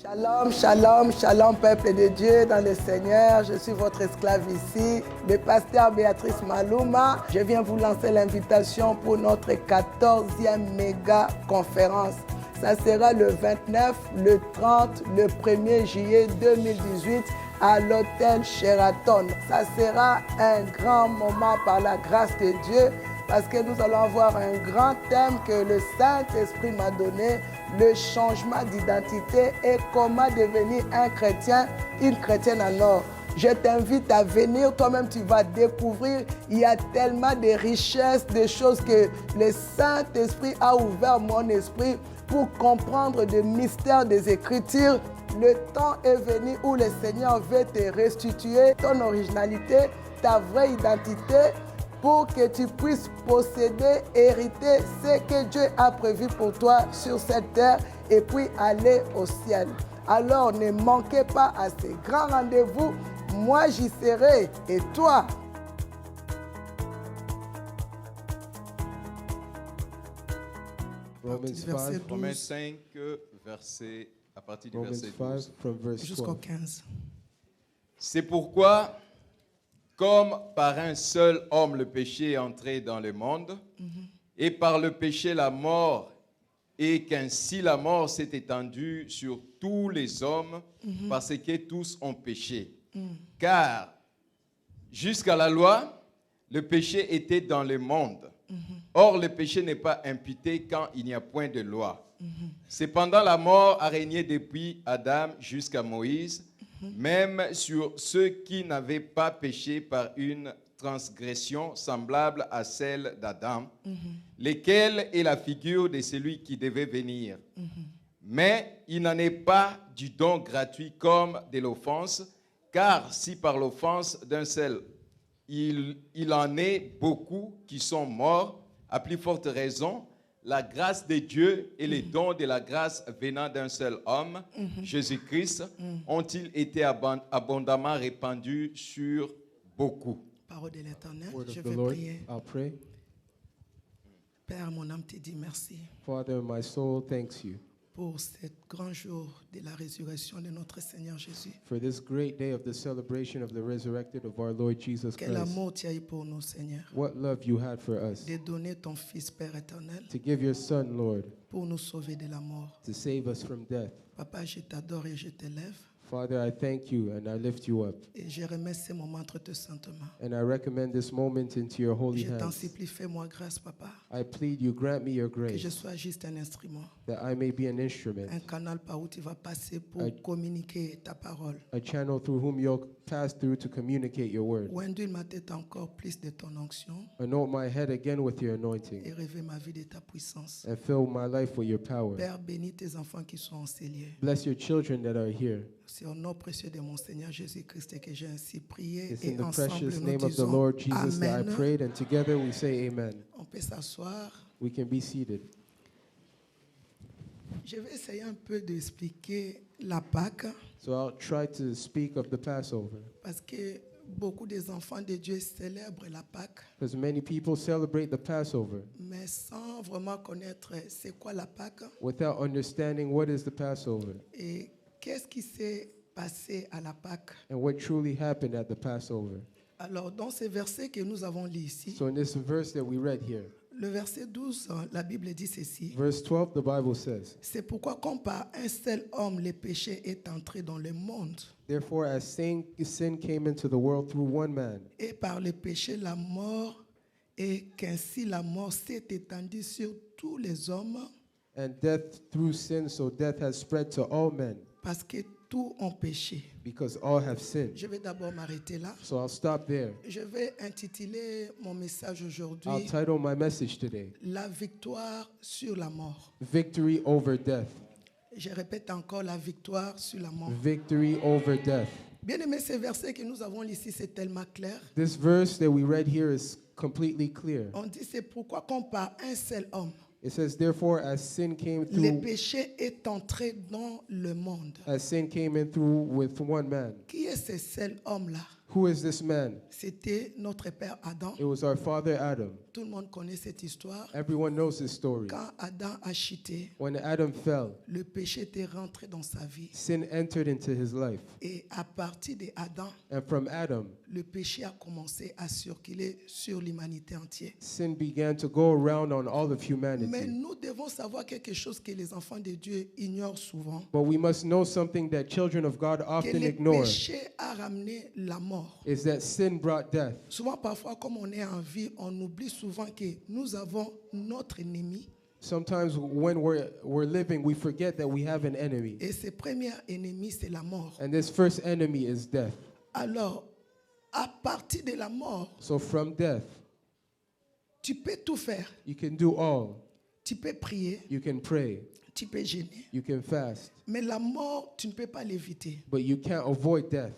Shalom, shalom, shalom, peuple de Dieu dans le Seigneur. Je suis votre esclave ici, le pasteur Béatrice Malouma. Je viens vous lancer l'invitation pour notre 14e méga conférence. Ça sera le 29, le 30, le 1er juillet 2018 à l'hôtel Sheraton. Ça sera un grand moment par la grâce de Dieu parce que nous allons avoir un grand thème que le Saint-Esprit m'a donné, le changement d'identité et comment devenir un chrétien, une chrétienne en or. Je t'invite à venir, toi-même tu vas découvrir, il y a tellement de richesses, de choses que le Saint-Esprit a ouvert mon esprit pour comprendre le mystère des Écritures. Le temps est venu où le Seigneur veut te restituer ton originalité, ta vraie identité, pour que tu puisses posséder, hériter ce que Dieu a prévu pour toi sur cette terre et puis aller au ciel. Alors ne manquez pas à ces grands rendez-vous. Moi j'y serai et toi. Romains 5, à partir du verset 12 jusqu'au 15. C'est pourquoi, comme par un seul homme le péché est entré dans le monde, et par le péché la mort, et qu'ainsi la mort s'est étendue sur tous les hommes, parce que tous ont péché. Car jusqu'à la loi, le péché était dans le monde. Or, le péché n'est pas imputé quand il n'y a point de loi. Cependant, la mort a régné depuis Adam jusqu'à Moïse, même sur ceux qui n'avaient pas péché par une transgression semblable à celle d'Adam, lesquels est la figure de celui qui devait venir. Mais il n'en est pas du don gratuit comme de l'offense, car si par l'offense d'un seul, il en est beaucoup qui sont morts, à plus forte raison, la grâce de Dieu et les dons de la grâce venant d'un seul homme, Jésus-Christ, ont-ils été abondamment répandus sur beaucoup. Parole de l'Éternel, Word je of the vais Lord, prier. I'll pray. Père, mon âme te dit merci Father, my soul thanks you pour ce grand jour de la résurrection de notre Seigneur Jésus. for this great day of the celebration of the resurrected of our Lord Jesus Quel Christ. amour tu as eu pour nous, Seigneur, What love you had for us de donner ton Fils, Père éternel, to give your Son, Lord, pour nous sauver de la mort. to save us from death. Papa, je t'adore et je t'élève Father, I thank you and I lift you up. et je remets ce moment entre tes saintes mains. And I recommend this moment into your holy Je t'en hands. supplie, fais-moi grâce, Papa, I plead you, grant me your que je grace, sois juste un instrument, that I may be an instrument, un canal par où tu vas passer pour communiquer ta parole. a channel through whom you'll pass through to communicate your word. Oindule ma tête encore plus de ton onction Anoint my head again with your anointing et rêver ma vie de ta puissance. and fill my life with your power. Père, bénis tes enfants qui sont enseignés. Bless your children that are here. C'est au nom précieux de mon Seigneur Jésus-Christ que j'ai ainsi prié It's et in the ensemble precious nous name of the disons Lord Jesus that I Amen. prayed, and together we say amen. On peut s'asseoir. We can be seated. Je vais essayer un peu d'expliquer la Pâque So I'll try to speak of the Passover, parce que beaucoup des enfants de Dieu célèbrent la Pâque, because many people celebrate the Passover mais sans vraiment connaître c'est quoi la Pâque without understanding what is the Passover et qu'est-ce qui s'est passé à la Pâque. and what truly happened at the Passover. Alors, dans ces versets que nous avons lus ici, So in this verse that we read here, le verset 12, la Bible dit ceci. verse 12, the Bible says, C'est pourquoi, comme par un seul homme, le péché est entré dans le monde, "Therefore, as sin came into the world through one man, et par le péché, la mort, et qu'ainsi la mort s'est étendue sur tous les hommes, and death through sin, so death has spread to all men, parce que tous ont péché. because all have sinned." Je vais d'abord m'arrêter là. So I'll stop there. Je vais intituler mon message aujourd'hui I'll title my message today, La victoire sur la mort. Victory Over Death. Je répète encore la victoire sur la mort. Victory over death. Bien aimé, ces versets que nous avons ici, c'est tellement clair. This verse that we read here is completely clear. On dit c'est pourquoi comme par un seul homme, It says, "Therefore, as sin came le through, péché est entré dans le monde. as sin came in through with one man." Qui est ce seul homme-là? Who is this man? C'était notre père Adam. It was our father Adam. Tout le monde connaît cette histoire. Everyone knows this story. Quand Adam a chuté, When Adam fell, le péché était rentré dans sa vie. sin entered into his life. Et à partir d'Adam, And from Adam, le péché a commencé à circuler sur l'humanité entière. sin began to go around on all of Mais humanity. nous devons savoir quelque chose que les enfants de Dieu ignorent souvent. But we must know something that children of God Que often le ignore, péché a ramené la mort. is that sin brought death. Souvent, parfois, comme on est en vie, on oublie souvent que nous avons notre ennemi. Sometimes when we're living, we forget that we have an enemy. Et ce premier ennemi, c'est la mort. And this first enemy is death. Alors, à partir de la mort, So from death, tu peux tout faire. you can do all. Tu peux prier, You can pray. tu peux gêner. You can fast. Mais la mort, tu ne peux pas l'éviter. But you can't avoid death.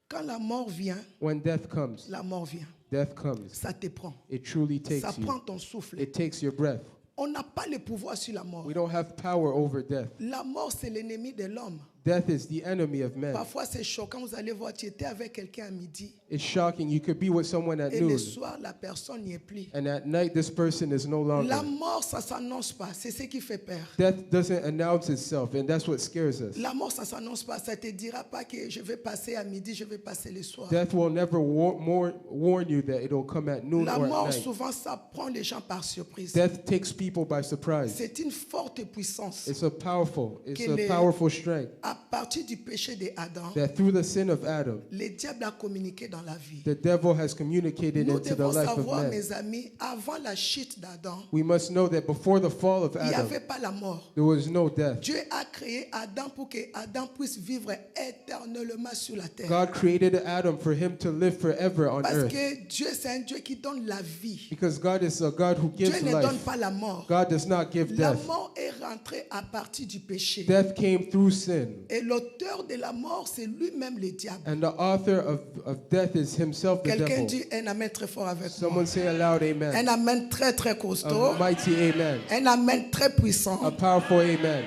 Quand la mort vient, When death comes, la mort vient. death comes. Ça te prend. It truly Ça takes prend you. ton souffle. It takes your breath. On n'a pas le pouvoir sur la mort. We don't have power over death. La mort, c'est l'ennemi de l'homme. Death is the enemy of man. Parfois, c'est choquant. Vous allez voir, tu étais avec quelqu'un à midi. It's shocking. You could be with someone at Et le noon, soir, la personne n'y est plus. and at night this person is no La longer. mort, ça ne s'annonce pas. C'est ce qui fait peur. Death doesn't announce itself, and that's what scares us. La mort, ça ne s'annonce pas. Ça ne te dira pas que je vais passer à midi, je vais passer le soir. Death will never warn you that it'll come at noon La or mort, at night. souvent, ça prend les gens par surprise. Death takes people by surprise. C'est une forte puissance. It's a powerful strength À partir du péché d'Adam, that through the sin of Adam, le diable a communiqué dans la vie. the devil has communicated Nous into the devons life of savoir, man. mes amis, avant la chute d'Adam, We must know that before the fall of il n'y Adam, avait pas la mort. there was no death. Dieu a créé Adam pour que Adam puisse vivre éternellement sur la terre. God created Adam for him to live forever on Parce earth. que Dieu, c'est un Dieu qui donne la vie. Because God is a God who Dieu gives ne donne life. pas la mort. God does not give La death. mort est rentrée à partir du péché. Death came through sin. Et l'auteur de la mort, c'est lui-même le diable. And the author of death is himself the Quelqu'un devil. dit un amen très fort avec moi. Someone say aloud Un amen. amen très très costaud. A mighty amen. Un amen très A puissant. powerful amen.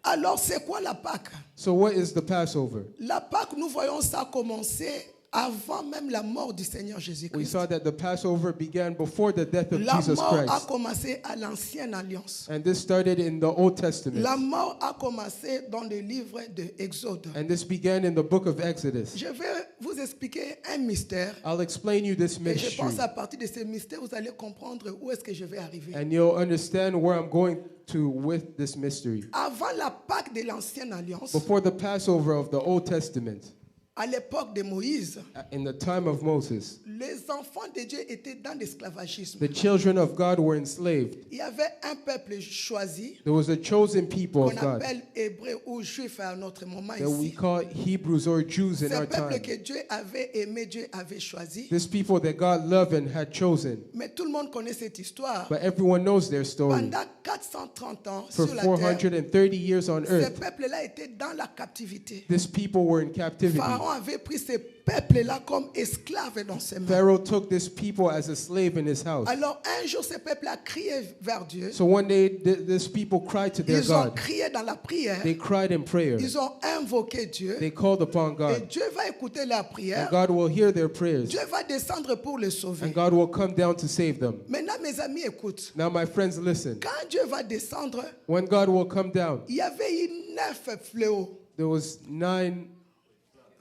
Alors c'est quoi la Pâque? So what is the Passover? La Pâque, nous voyons ça commencer avant même la mort du Seigneur We Jésus-Christ. saw that the Passover began before the death of La Jesus mort a Christ. commencé à l'Ancienne Alliance. And this started in the Old Testament. La mort a commencé dans le livre de Exode. And this began in the book of Exodus. Je vais vous expliquer un mystère. I'll explain you this Et je mystery. pense à partir de ce mystère, vous allez comprendre où est-ce que je vais arriver. And you'll understand where I'm going to with this mystery. Avant la Pâque de l'Ancienne Alliance, Before the Passover of the Old Testament, à l'époque de Moïse, in the time of Moses, les enfants de Dieu étaient dans l'esclavagisme. the children of God were enslaved. Il y avait un peuple choisi There was a chosen people qu'on of God appelle hébreu ou juif à notre moment that we ici. call Hebrews or Jews in C'est un our peuple time. que Dieu avait aimé, Dieu avait choisi. This people that God loved and had chosen. Mais tout le monde connaît cette histoire. But everyone knows their story. Pendant 430 ans For sur la terre, 430 years on ce earth, peuple-là était dans la captivité. these people were in captivity. Pharaon avait pris ce peuple-là comme esclave dans ses mains. Pharaoh took this people as a slave in his house. Alors un jour, ce peuple a crié vers Dieu. So one day, this people cried to their Ils ont God. crié dans la prière. They cried in prayer. Ils ont invoqué Dieu. They called upon Et God. Dieu va écouter la And prière. God will hear their prayers. Dieu va descendre pour les sauver. And God will come down to save them. Maintenant, mes amis, écoute. Now, my friends, listen. Quand Dieu va descendre, When God will come down, il y avait eu 9 fléaux. there was 9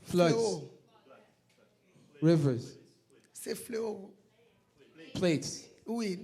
floods, Fléaux. rivers, Ces fléaux, plates. oui.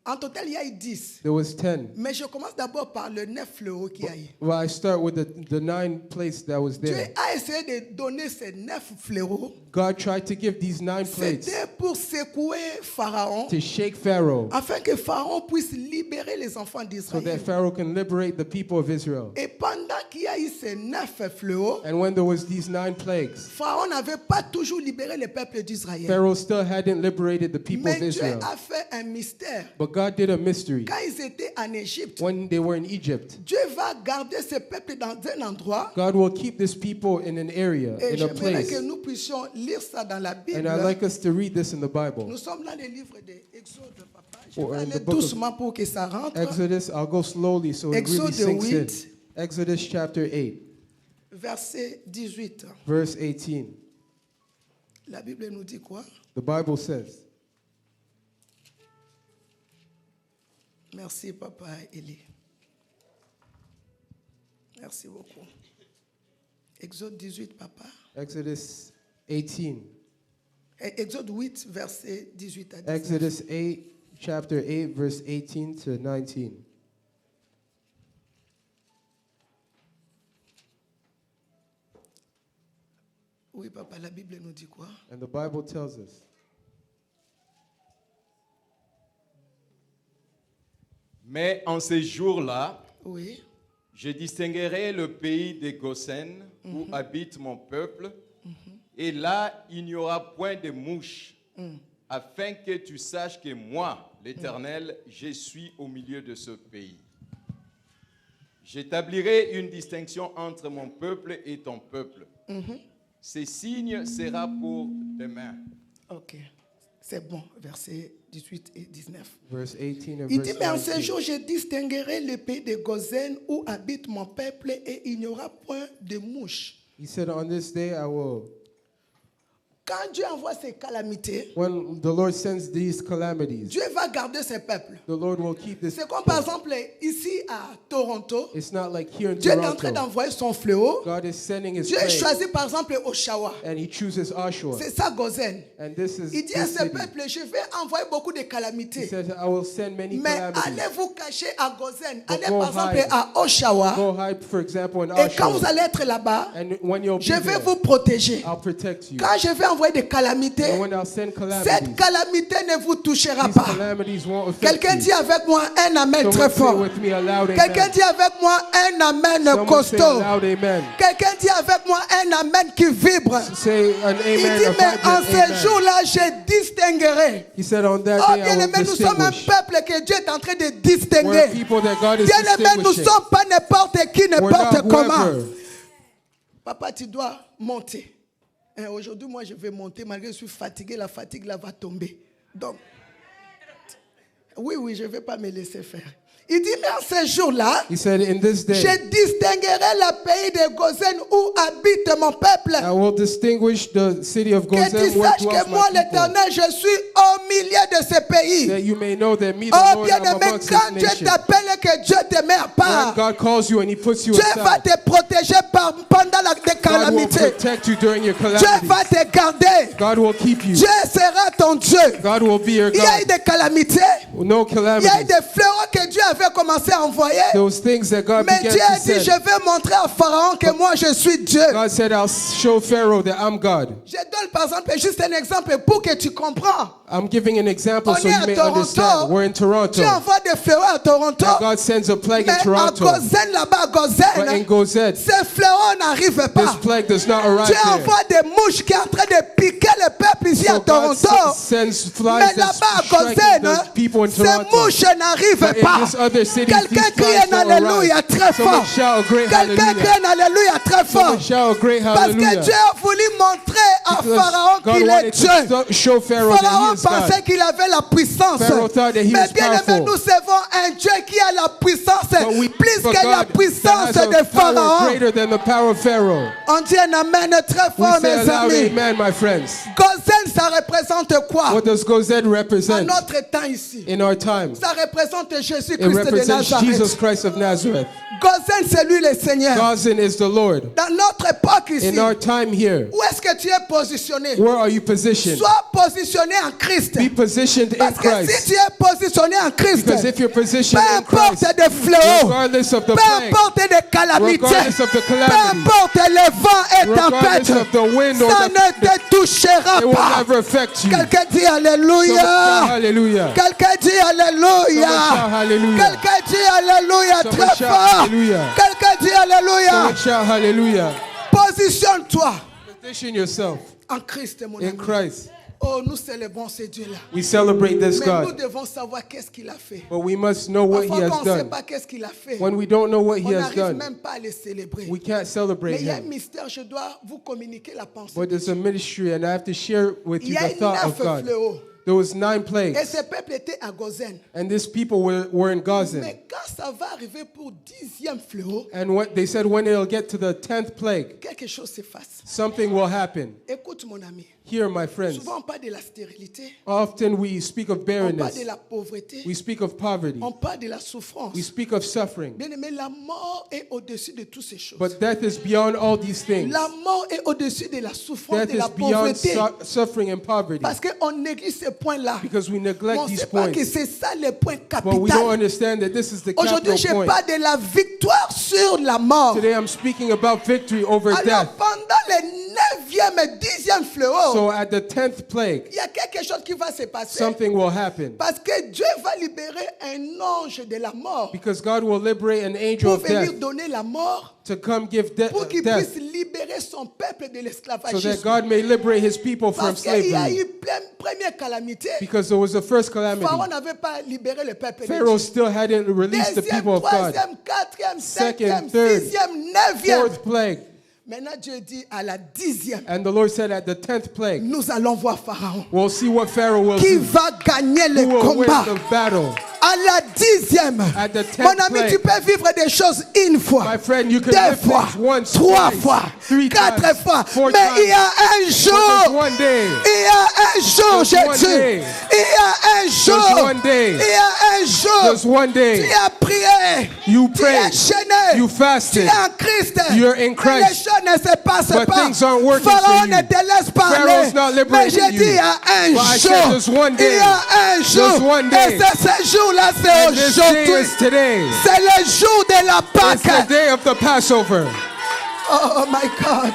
En total, il y a eu 10. There was 10. Mais je commence d'abord par le 9 fléaux qu'il y a eu. Well, I start with the 9 plates that was Dieu there. a essayé de donner ces 9 fléaux. God tried to give these 9 plates C'était pour secouer Pharaon, to shake Pharaoh afin que Pharaon puisse libérer les enfants so that d'Israël. Pharaoh can liberate the people of Israel. Et pendant qu'il y a eu ces 9 fléaux, And when there was these 9 plagues, Pharaon n'avait pas toujours libéré le peuple d'Israël. Pharaoh still hadn't liberated the people Mais of Dieu Israel. a fait un mystère. But God did a mystery. Quand ils étaient en Égypte, When they were in Egypt, Dieu va garder ce peuple dans un endroit. God will keep this people in an area, Et in a j'aimerais place. que nous puissions lire ça dans la Bible. And I'd like us to read this in the Bible. Nous sommes dans le livre d'Exode, papa. Je Or vais in the aller book of doucement pour que ça rentre. Exodus, I'll go slowly so it really Exode sinks in. 8. Exodus chapter 8, Verset 18. verse 18. La Bible nous dit quoi? The Bible says, Merci, Papa Eli. Merci beaucoup. Exode 18, Papa. Exodus 18. Exode 8, verset 18 à 19. Exodus 8, chapter 8, verse 18 to 19. Oui, Papa, la Bible nous dit quoi? And the Bible tells us, Mais en ces jours-là, Oui. je distinguerai le pays des Goshen où habite mon peuple, et là il n'y aura point de mouches, afin que tu saches que moi, l'Éternel, je suis au milieu de ce pays. J'établirai une distinction entre mon peuple et ton peuple. Ce signe sera pour demain. Ok. C'est bon, verset 18 et 19. verse 18 and Il verse dit, mais en ce 19. jour, je distinguerai le pays de Gozen où habite mon peuple et il n'y aura point de mouches. He said, on this day I will, Quand Dieu envoie ces calamités, when the Lord sends these calamities, Dieu va garder ses peuples. the Lord will keep this. C'est comme par exemple ici à Toronto, It's not like here in Dieu est en train Toronto. d'envoyer son fléau. God is sending his Dieu plague, choisit par exemple Oshawa. and he chooses Oshawa. C'est ça Gozen. And this is Il dit à this ce city. peuple, je vais envoyer beaucoup de He calamités. said, I will send many Mais calamities. allez vous cacher à Gozen. Allez go par exemple hide. à Oshawa. Go hide, for example, in Et quand vous Oshawa. allez être là-bas, And when you'll be je vais there, vous protéger. I'll protect you. Quand je vais envoyer des calamités, And when I'll send cette calamities, calamité ne vous touchera these pas. calamities won't affect Quelqu'un you. dit avec moi un amen très Someone say fort. with me a loud Quelqu'un amen. dit avec moi un amen Someone say a costaud. loud amen. Quelqu'un dit avec moi un amen qui vibre. Say an Il amen, dit, a mais en vibrant ce amen. jour-là, je distinguerai. He said, on that Oh, day I bien will aimé, nous sommes un distinguish. peuple que Dieu est en train de We're distinguer. people that God is Bien aimé, nous ne distinguishing. sommes pas n'importe qui, We're n'importe not comment. whoever. Papa, tu dois monter. Hein, aujourd'hui, moi, je vais monter. Malgré que je suis fatigué, la fatigue là va tomber. Donc, oui, je ne vais pas me laisser faire. Il dit, mais en ce jour-là, He said, in this day, je distinguerai le pays de Gozen où habite mon peuple. I will distinguish the city of Que Gozen tu where saches dwells que moi, my people, l'Éternel, je suis au milieu de ce pays. that you may know that me, the Oh, Lord, bien am aimé, amongst quand this Dieu nation. t'appelle, que Dieu te met à When part, God calls you and he puts you Dieu va aside, te protéger pendant les God will calamités. protect you during your Dieu va calamities. te garder. God will keep you. Dieu sera ton Dieu. God will be your Il y a eu God. des calamités. No Il y a eu calamities. des fléaux que Dieu avait commencé à envoyer. Those things that God Mais began Dieu a to dit, je send. vais montrer à Pharaon que moi je suis Dieu. God said, I'll show Pharaoh that I'm God. Je donne par exemple juste un exemple pour que tu comprends. I'm giving an example On so est you à may Toronto. understand. We're in Toronto. Dieu envoie des fléaux à Toronto. And God sends a plague Mais in à Toronto. Gozen, là-bas, à But in Gozen, Gozed, ces fléaux n'arrivent this pas. plague does not arrive Dieu there. envoie des mouches qui sont en train de piquer le peuple ici à So God Toronto. sends Mais flies là-bas à that's striking Gozen, the people in ces Toronto. mouches n'arrivent But in pas. this other city, Quelqu'un these crie flies un don't alléluia arrive. très fort. Someone shout a great Quelqu'un hallelujah. crie un alléluia très fort. Someone shout a great Parce que hallelujah. Dieu a voulu montrer à Because Pharaon God qu'il est wanted Dieu. to show Pharaoh that he Pharaon is God. pensait qu'il avait la puissance. Pharaoh thought that he Mais was bien aimé, powerful. nous servons un Dieu qui a la puissance But we plus serve a que la God puissance that has de a power Pharaon. greater than the power of Pharaoh. On dit un amen très We fort, say a mes loud amis. amen, my friends. Gozen, ça représente quoi? What does Gozed En represent notre temps ici. in our time? Ça représente It Jésus-Christ de represents Jesus Nazareth. Christ of Nazareth. Gozen, c'est lui le Seigneur. Gozan is the Lord. Dans notre époque ici, In our time here, où est-ce que tu es positionné? where are you positioned? Sois positionné en Christ. Be positioned in Parce que si Christ. tu es positionné en Christ, Because if you're peu positioned in importe Christ, des fléaux, regardless of the peu plague, importe des calamités, regardless of the peu calamities, importe les vents et regardless tempêtes, of the wind or ça the ne te touchera it will pas. never affect you. Quelqu'un dit Someone shout Alléluia. hallelujah. Quelqu'un dit Someone Alléluia. shout hallelujah. Quelqu'un dit Alléluia Someone très shout fort. hallelujah. Quelqu'un dit Alléluia. Someone shout hallelujah. Positionne-toi Position yourself en Christ, mon in ami. Christ. Oh, nous célébrons ce Dieu-là. We celebrate this Mais nous God, devons savoir qu'est-ce qu'il a fait. but we must know what He Parfois, has quand on ne sait done. pas qu'est-ce qu'il a fait, When we don't know what He on has n'arrive done, même pas à le célébrer. we can't Mais celebrate il y a un Him. mystère, je dois vous communiquer la pensée. But there's a ministry, and I have to share with Il you y a the thought of 9 God. fléaux. There was 9 Et plagues, ce peuple était à Gozen. and these people were in Gozan. Mais quand ça va arriver pour 10e fléau, And what they said, when it'll get to the 10th plague, quelque chose se passe. something will happen. Écoute mon ami. Here, my friends, Souvent, on parle de la stérilité. often we speak of On parle de barrenness. la pauvreté. We speak of poverty. On parle de la souffrance. We speak of suffering. Bien aimé, la mort est au-dessus de toutes ces choses. But death is beyond all these things. La mort est au-dessus de la souffrance, Death de la is beyond pauvreté. suffering and poverty. Parce qu'on néglige ces points-là. Because we Mais neglect on ne these sait pas que points. c'est ça le point But we don't capital. understand that this is the Aujourd'hui, capital je point. parle de la victoire sur la mort. Today I'm speaking about victory over Alors, death. pendant le 9e et 10e fléau, So at the 10th plague, il y a quelque chose qui va se passer. something will happen. Parce que Dieu va libérer un ange de la mort Because God will liberate an angel pour of venir death donner la mort, to come give pour qu'il death puisse libérer son peuple de so that l'esclavagisme. God may liberate his people from Parce qu'il y a slavery. eu plein première calamité. Because there was the first calamity. Pharaon n'avait pas libéré le peuple de Pharaoh Dieu. still hadn't released the Deuxième, people of God. troisième, quatrième, cinquième, Second, third, sixième, neuvième. Fourth plague. Maintenant, Dieu dit à la 10e, And the Lord said at the 10th plague, nous allons voir Pharaon we'll see what Pharaoh will qui do. va gagner le Who will win combat. the battle. À la 10e, At the 10th mon ami, plague. tu peux vivre des choses une fois, My friend, you can deux live fois, things once, trois twice, fois, three quatre times, fois. four Mais il y a un But there's jour, one day. il y a un jour, There's one Jésus. day. Il y a un jour, one day. il y a un jour. There's one day. Tu as prié, You tu es prayed. enchaîné, You tu fasted. es en Christ. You're in Mais Christ. les choses ne se passent But pas. things aren't working Pharaon for you. ne te laisse parler. Pharaoh's not Mais liberating j'ai dit, you. il y a un But I jour. said there's one Il day. y a un jour. There's one day. Et c'est ce jour-là, c'est And this day aujourd'hui. is today. C'est le jour de la It's the Pâque. day of the Passover. Oh my God.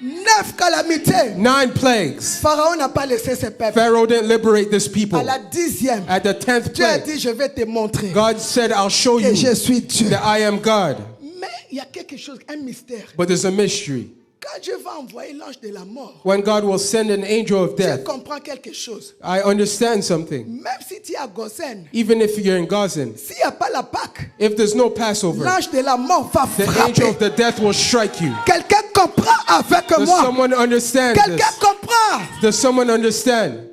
9 calamités. 9 plagues. Pharaon n'a pas laissé ses peuples. Pharaoh didn't liberate this people. À la 10e, At the 10th Dieu a plague, dit, je vais te montrer God said, I'll show que you je suis Dieu. that I am God. Mais il y a quelque chose, un mystère. But there's a mystery. Quand Dieu va envoyer l'ange de la mort, When God will send an angel of je death, comprends quelque chose. I understand something. Même si tu es à Gosen, Even if you're in Gazan, s'il n'y a pas la Pâque, if there's no Passover, l'ange de la mort va the angel frapper. of the death will strike you. Quelqu'un comprend avec Does moi. someone understand Quelqu'un this? comprend. Does someone understand?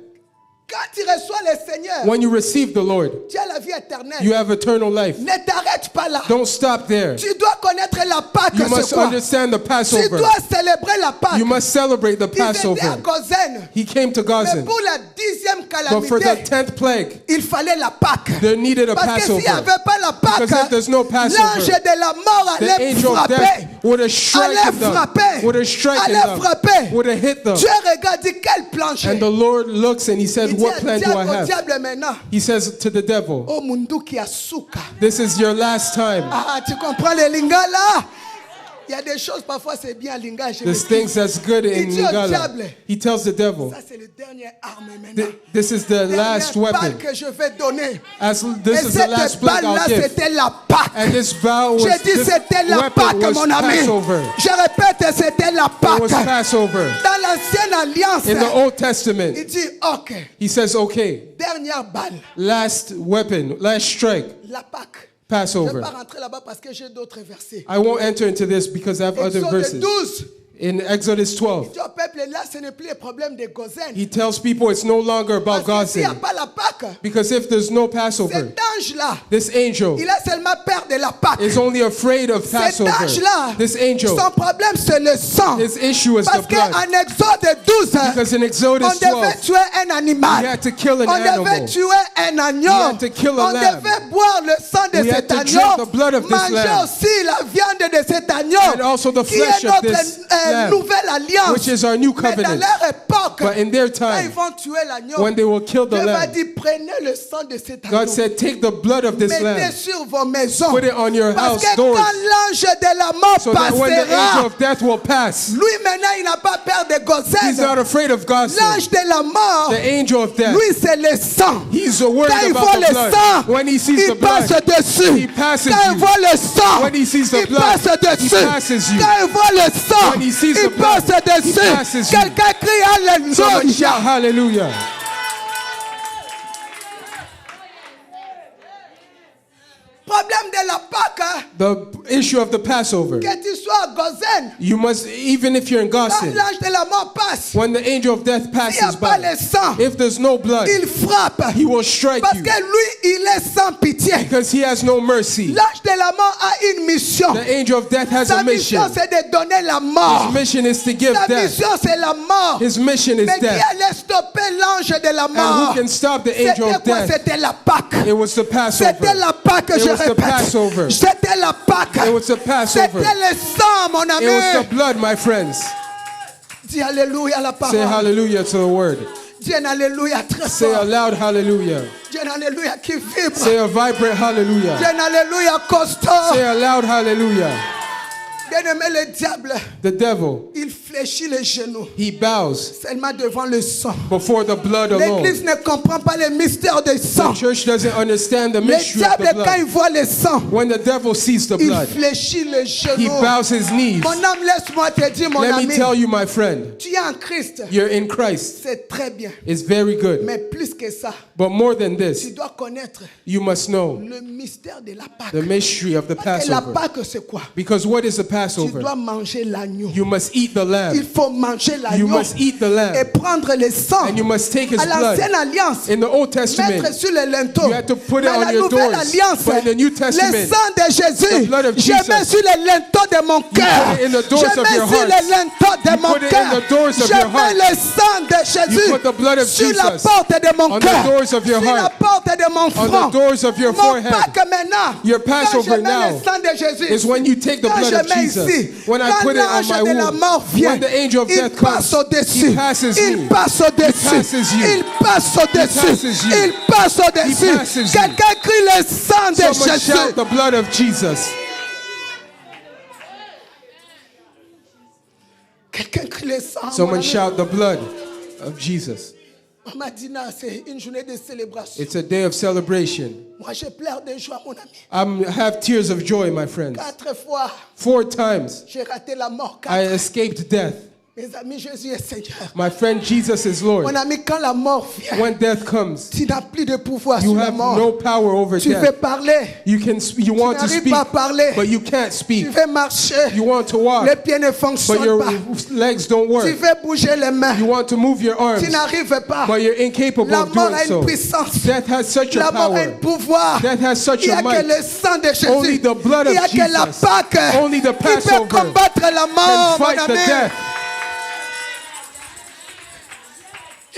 Quand tu reçois le Seigneur, When you receive the Lord, tu as la vie éternelle. you have eternal life. Ne t'arrête pas là. Don't stop there. Tu dois connaître la Pâque, You c'est must quoi? understand the Tu Passover. dois célébrer la Pâque. You must celebrate the Il était à Passover. Gosen. He came to Mais Gazan. pour la 10e But for the calamité, 10th plague, il fallait la Pâque. there needed a Parce que s'il n'y Passover. avait pas la Pâque, Because if there's no Passover, l'ange de la mort The allait angel of frapper. death would have Allait stricken them. frapper. Would have stricken Allait them. frapper. Would have hit them. Dieu regarde, dit quel plancher. And the Lord looks and he said, Il dit what plan do I au have? diable maintenant, He says to the devil, oh munduki asuka. this is your last time. Ah, tu comprends les lingala? Il y a des choses, parfois c'est bien lingala. je There's me things that's good Il in dit au Lingala. diable, He tells the devil, ça c'est le dernier arme maintenant. this is the last Dernière balle weapon. que je vais donner. As Et this is the last cette plague balle-là, I'll give. c'était la Pâque. And this vow was, J'ai dit this c'était la weapon Pâque, was mon ami. Passover. Je répète, c'était la It was Pâque. Passover. Dans l'ancienne alliance, In the Old Testament, il dit, ok, he says, okay, dernière balle, last weapon, last strike, la Pâque. Je ne Passover. vais pas rentrer là-bas parce que j'ai d'autres versets. I won't enter into this because I have other Exode verses. 12. In Exodus 12, Il dit au peuple, là, ce n'est plus le problème de Gozen. he tells people it's no longer about Parce que s'il n'y a Gazan. pas la Pâque, Because if there's no Passover, cet ange-là, this angel il est seulement peur de la Pâque. is only afraid of Cet Passover. ange-là, This angel, son problème, c'est le sang. his issue is the Parce blood. qu'en Exode 12, Because in on Exodus devait 12, tuer un animal. he had to kill an On devait animal. tuer un agneau. He had to kill a On lamb. devait boire le sang de We had cet to agneau. drink the blood of this Manger lamb. aussi la viande de cet agneau. And also the qui flesh est of notre this lamb, nouvelle alliance. which is our new Mais dans covenant. leur époque, But in their quand ils time, vont tuer l'agneau, when they will kill the Dieu va lamb, dire prenez le sang de cet agneau. God said, take the blood of this Mettez lamb sur vos maisons. Put it on your Parce house que doors. quand l'ange de la mort so that when the angel passera, of death will pass, lui maintenant il n'a pas peur de he's not Gozen. afraid of Gazan. L'ange de la mort, The angel of death, lui c'est le sang. he's worried Quand il about voit the le blood. sang, When he sees the il passe blood, dessus. he passes Quand il you. voit le sang, When he sees the il blood, passe he dessus. passes you. Quand il voit le sang, When he sees the il blood, passe he dessus. passes you. Quelqu'un crie Someone shout Alléluia. hallelujah. Problème de la Pâque, hein, The issue of the Passover. que tu sois à Gozen, You must, even if you're in quand Gossen, l'ange de la mort passe, when the angel of death s'il n'y a passes pas by, le sang, if there's no blood, il frappe. he will strike Parce you que lui, il est sans pitié. because he has no mercy. L'ange de la mort a une mission. The angel of death has Sa a mission. mission, c'est de donner la mort. His mission is to give Sa death. mission, c'est la mort. His mission is Mais qui death. allait stopper l'ange de la And mort? who can stop the angel C'était of quoi? death? C'était la Pâque. It was the Passover. C'était la Pâque, It je was the répète. Passover. C'était la Pâque. It was the Passover. C'était le sang, mon It was the ami. blood, my friends. Dis alléluia à la Say parole. hallelujah to the word. Dis un alléluia très Say a fort. loud hallelujah. Dis un alléluia qui vibre. Say a vibrant Dis hallelujah. un alléluia costaud. Say a loud hallelujah. Bien-aimé, le diable, The devil, il fléchit les genoux he bows seulement devant le sang. before the blood alone. L'église ne comprend pas le mystère du The sang. church doesn't understand the Le mystery of diable, the quand il blood. voit le sang, When the devil sees the il blood, fléchit les he genoux. bows his knees. Mon âme, laisse-moi te dire, mon Let me ami, tell you, my friend, tu es en Christ. you're in Christ. C'est très bien. It's very good. Mais plus que ça, But more than tu this, dois connaître you must know le mystère de la Pâque. the mystery of the Parce que la Passover. Pâque, c'est quoi? Because what is the Tu Passover? dois manger l'agneau. You must eat the Il lamb. faut manger You l'agneau must eat the et lamb. prendre le sang. And you must take his À blood. l'ancienne alliance, In the Old mettre Testament, sur le linteau. you had to put it Mais on la your nouvelle doors. alliance, But in the New le Testament, sang de Jésus, the blood of je Jesus, mets sur le linteau de mon cœur. put it in the doors Je of mets your sur hearts. le linteau de You mon put it in cœur. the doors of Je your mets heart. le sang de Jésus You put the blood of sur la Jesus porte de mon on the cœur, doors of your sur la heart. porte de mon On front. the doors of your Mon forehead. Pâques maintenant, Your quand je Passover mets now le sang de Jésus, is when you take the quand blood je of mets Jesus. ici, When I quand put it on l'ange my de la wound, mort vient, when the angel of il death passe comes, au-dessus, he passes il me. passe au-dessus, He passes you. il passe au-dessus, passes you. il passe au-dessus. He passes you. Quelqu'un crie le sang de Someone Jésus. shout the blood of Jesus. Quelqu'un crie le sang. Someone mon ami. shout the blood of Jesus. Maman Dina, c'est une journée de célébration. It's a day of celebration. Moi, je pleure de joie, mon ami. I have tears of joy, my friends. 4 fois, 4 times j'ai raté la mort. I 4. escaped death. Mes amis, Jésus est Seigneur. My friend, Jesus is Mon Lord. ami, quand la mort vient, When death comes, tu n'as plus de pouvoir you sur la have mort. no power over Tu veux death. parler, You want to n'arrives speak, pas à parler. but you can't tu speak. veux marcher, You want to walk, les pieds ne but fonctionnent your pas. legs don't Tu work. veux bouger les mains, You want to move your arms, tu n'arrives pas. but you're incapable La of mort doing a une so. puissance. Death has such a La mort a power. un pouvoir. Death has such Il n'y a a que might. le sang de Jésus. Only the blood Il n'y a of que la Jesus. Pâque Only the qui peut Passover combattre la mort, can fight mon the ami. death.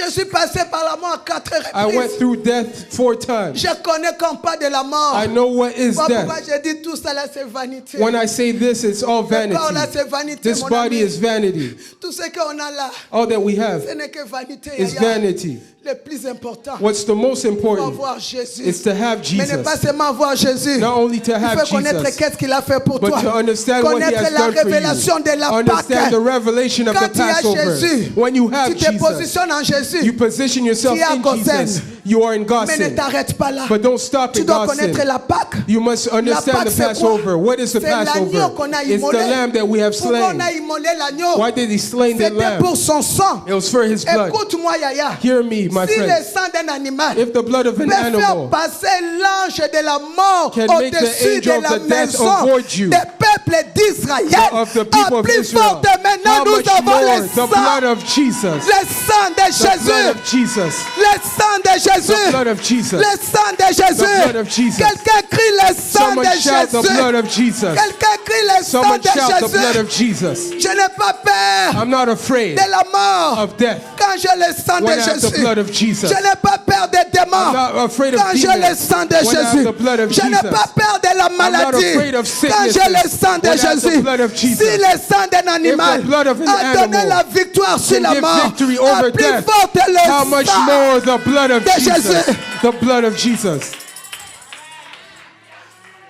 Je suis passé par la mort 4 I went reprises. through death 4 times. Je connais qu'on parle de la mort. I know what is Pourquoi death. j'ai dit tout ça là, c'est vanité. When I say this, it's all Le corps là, vanity. c'est vanité, This mon body ami. is vanity. Tout ce qu'on a là, All that we have ce n'est que vanité. is Yaya. vanity. Le plus important, What's the most c'est important avoir Jésus. is to have Mais ne pas Jesus. seulement avoir Jésus. Not only to Il have faut connaître Jesus, qu'est-ce qu'il a fait pour but toi. to understand what he Connaître has la done for révélation de la you. Understand the Pâque. revelation of Quand the tu as Passover. Jésus, When you have tu te Jesus, positionnes en Jésus. you position yourself Tu es à in Gosen. Jesus. You are in Mais ne Gossen. t'arrête pas là. But don't stop Tu in dois connaître Gossen. la Pâque. You must understand Pâque, the c'est quoi? Passover. What is the C'est l'agneau Passover? qu'on a It's the immolé. lamb that we have Pourquoi on slain. a immolé l'agneau? Why did he slay the C'était lamb? pour son sang. It was for his blood. Écoute-moi, Yaya. Hear me, my Si le friend. sang d'un animal If the blood of an peut faire animal passer l'ange de la mort can make the au-dessus angel de of la the death maison avoid you, des peuples d'Israël, of the people en of plus Israel, forte maintenant how nous much avons more le the sang, blood of Jesus, le sang de the blood Jésus, of Jesus, le sang de Jésus, the blood of Jesus. le sang de The blood Jésus. of Jesus. Quelqu'un crie le sang Someone de shout the blood Jésus. of Jesus. Quelqu'un crie le sang Someone de shout the blood Jésus. of Jesus. Je n'ai pas peur I'm not afraid de la mort of death quand j'ai le sang when de I have the Jésus. blood of Jesus. Je n'ai pas peur des I'm démons not afraid of quand j'ai le demons sang de when I have Jésus. the blood of Je n'ai Jesus. pas peur de la I'm not maladie afraid of quand j'ai sicknesses le sang de when I have the Jésus. blood of Jesus. Si le sang d'un animal blood of an a donné animal la victoire sur can la give mort, victory à over plus death, forte how le much sang more the blood of de Jesus? Jésus. The blood of Jesus.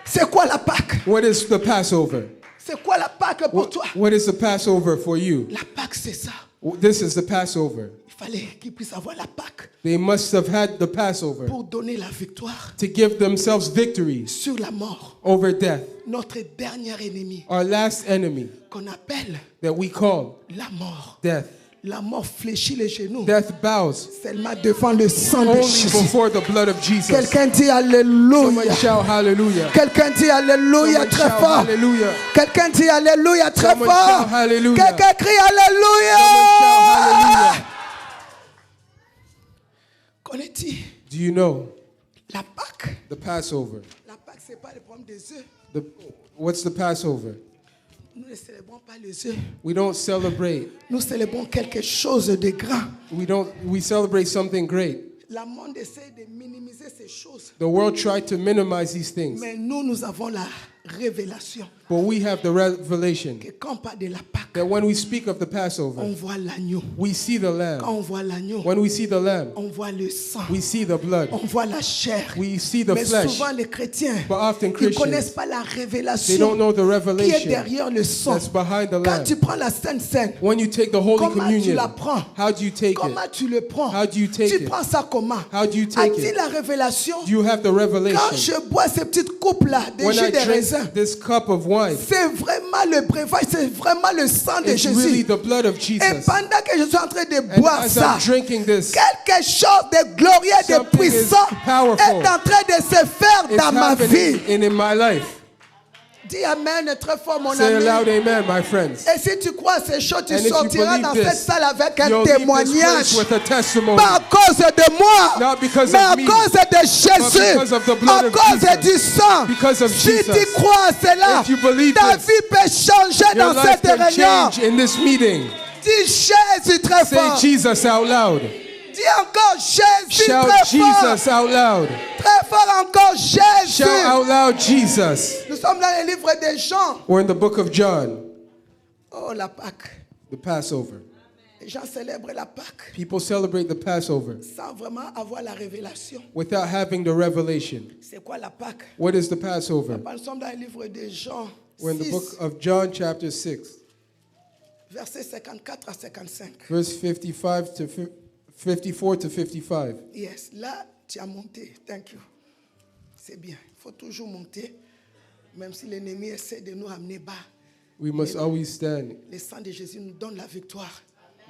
C'est quoi la Pâque? What is the Passover? C'est quoi la Pâque pour toi? What is the Passover for you? La Pâque, c'est ça. This is the Passover. Il fallait qu'ils puissent avoir la Pâque They must have had the Passover pour donner la victoire to give themselves victory sur la mort. over death. Notre dernier ennemi Our last enemy qu'on appelle that we call la mort. death. La mort fléchit les genoux. Death bows Seulement devant le sang de only Jésus. before the blood of Jesus. Quelqu'un dit Somebody Alléluia. shout hallelujah. Quelqu'un dit Alléluia Somebody très shout fort. hallelujah. Quelqu'un dit Alléluia très Someone fort. shout hallelujah. Quelqu'un crie Alléluia. Someone shout hallelujah. Connais-tu Do you know la Pâque? the Passover? La Pâque, c'est pas le problème des œufs. What's the Passover? Nous ne célébrons pas les œufs. We don't celebrate. Nous célébrons quelque chose de grand. We celebrate something great. Le monde essaie de minimiser ces choses. The world tried to minimize these things, Mais nous avons la révélation but we have the revelation que quand on parle de la Pâque, that when we speak of the on Passover, voit l'agneau. we see the Quand lamb. on voit l'agneau, When we see the lamb, on voit le sang. we see the blood. On voit la chair. We see the Mais flesh. souvent les chrétiens, But often ils ne Christians, connaissent pas la they révélation don't know the qui est revelation derrière le sang. that's behind the Quand lamb. tu prends la Sainte Seine, When you take the Holy comment tu Communion, la prends? how do you take Comment it? tu le prends? How do you take Tu it? prends ça comment? How do you take As-tu it? la révélation? Do you have the Quand revelation? je bois ces petites coupes-là, des When I jus de raisin, drink this cup of wine, c'est vraiment le breuvage, c'est vraiment le sang de it's really Jésus. the blood of Et Jesus. pendant que je suis en train de And boire as ça, I'm drinking this, quelque chose de glorieux, de Something puissant is powerful. est en train de se faire it's dans ma vie. happening in my life. Dis Amen très fort, mon Say a ami. loud amen, my friends. Et si tu crois ces choses, tu And if you sortiras believe dans this, cette salle avec un You'll leave this témoignage. place with a testimony. Pas à cause de moi, Not because mais of à me, cause de Jésus, because of the blood à of cause Jesus. du sang. Because of Si Jesus. tu crois à cela, If you believe ta this, vie peut changer Your dans life cette can réunion. change in this meeting. Dis Jésus très Say fort. Jesus out loud. Dis encore Jésus Shout très fort. Jesus out loud. Très fort encore Jésus. Shout out loud Jesus. Nous sommes dans le livre de Jean. We're in the book of John, Oh, la Pâque. the Passover. Les gens célèbrent la Pâque People celebrate the Passover sans vraiment avoir la révélation. without having the revelation. C'est quoi la Pâque? What is the Passover? Nous sommes dans le livre de Jean We're in the 6, book of John, chapter 6, versets 54 à 55. verse 55 to 54 to 55. Yes, là, tu as monté. Thank you. C'est bien. Il faut toujours monter, même si l'ennemi essaie de nous amener bas. We must always stand, Le sang de Jésus nous donne la victoire.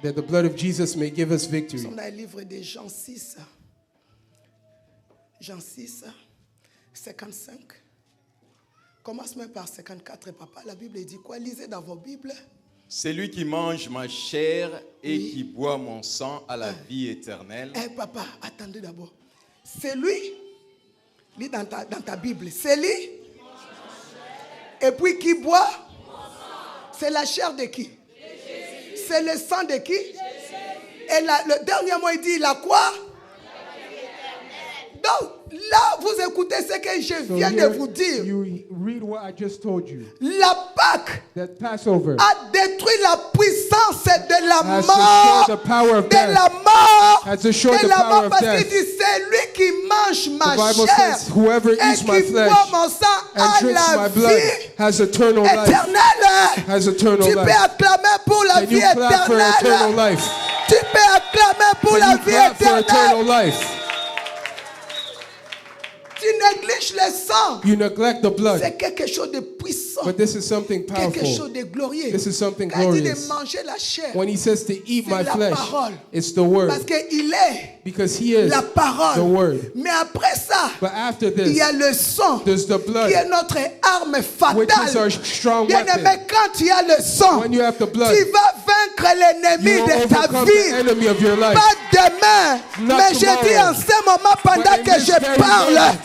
that the blood of Jesus may give us Nous victory. sommes dans le livre de Jean 6. Jean 6, 55. Commence même par 54, papa. La Bible dit quoi? Lisez dans vos Bibles. Celui qui mange ma chair et Oui. qui boit mon sang a la vie éternelle. Eh papa, attendez d'abord. C'est lui, lis dans ta Bible, c'est lui. Et puis qui boit? C'est la chair de qui? C'est le sang de qui? Et le dernier mot, il dit, la quoi? Donc, là, vous écoutez ce que je So viens here, de vous dire. you read what I just told you. La Pâque That Passover a détruit la puissance de la has mort. destroyed the power of De death. la mort. Has destroyed De the la power mort of parce death. qu'il dit c'est lui qui mange ma The Bible chair says, whoever et eats my qui flesh boit mon sang and a drinks la my blood vie has eternal life. éternelle. Has eternal Tu peux life. acclamer pour la Can vie you clap for eternal éternelle. life? Tu peux acclamer pour Can la you vie clap for eternal éternelle. life? Tu négliges le sang. You neglect the blood, C'est quelque chose de puissant. but this is something Quelque chose powerful. de glorieux. This is something Quand il dit de glorious. manger la chair, When he says to eat c'est my la flesh, parole. it's the word, parce qu'il est because he is la parole. the word. Mais après ça, But after il y this, a le sang there's the qui blood, est notre arme which is our fatale. strong Bien-aimé, weapon. quand tu as le sang, When you have the blood, tu vas vaincre l'ennemi you will de ta overcome the vie. enemy of your life. Pas demain, Not mais je tomorrow. dis en ce moment pendant But in que this je very parle, moment,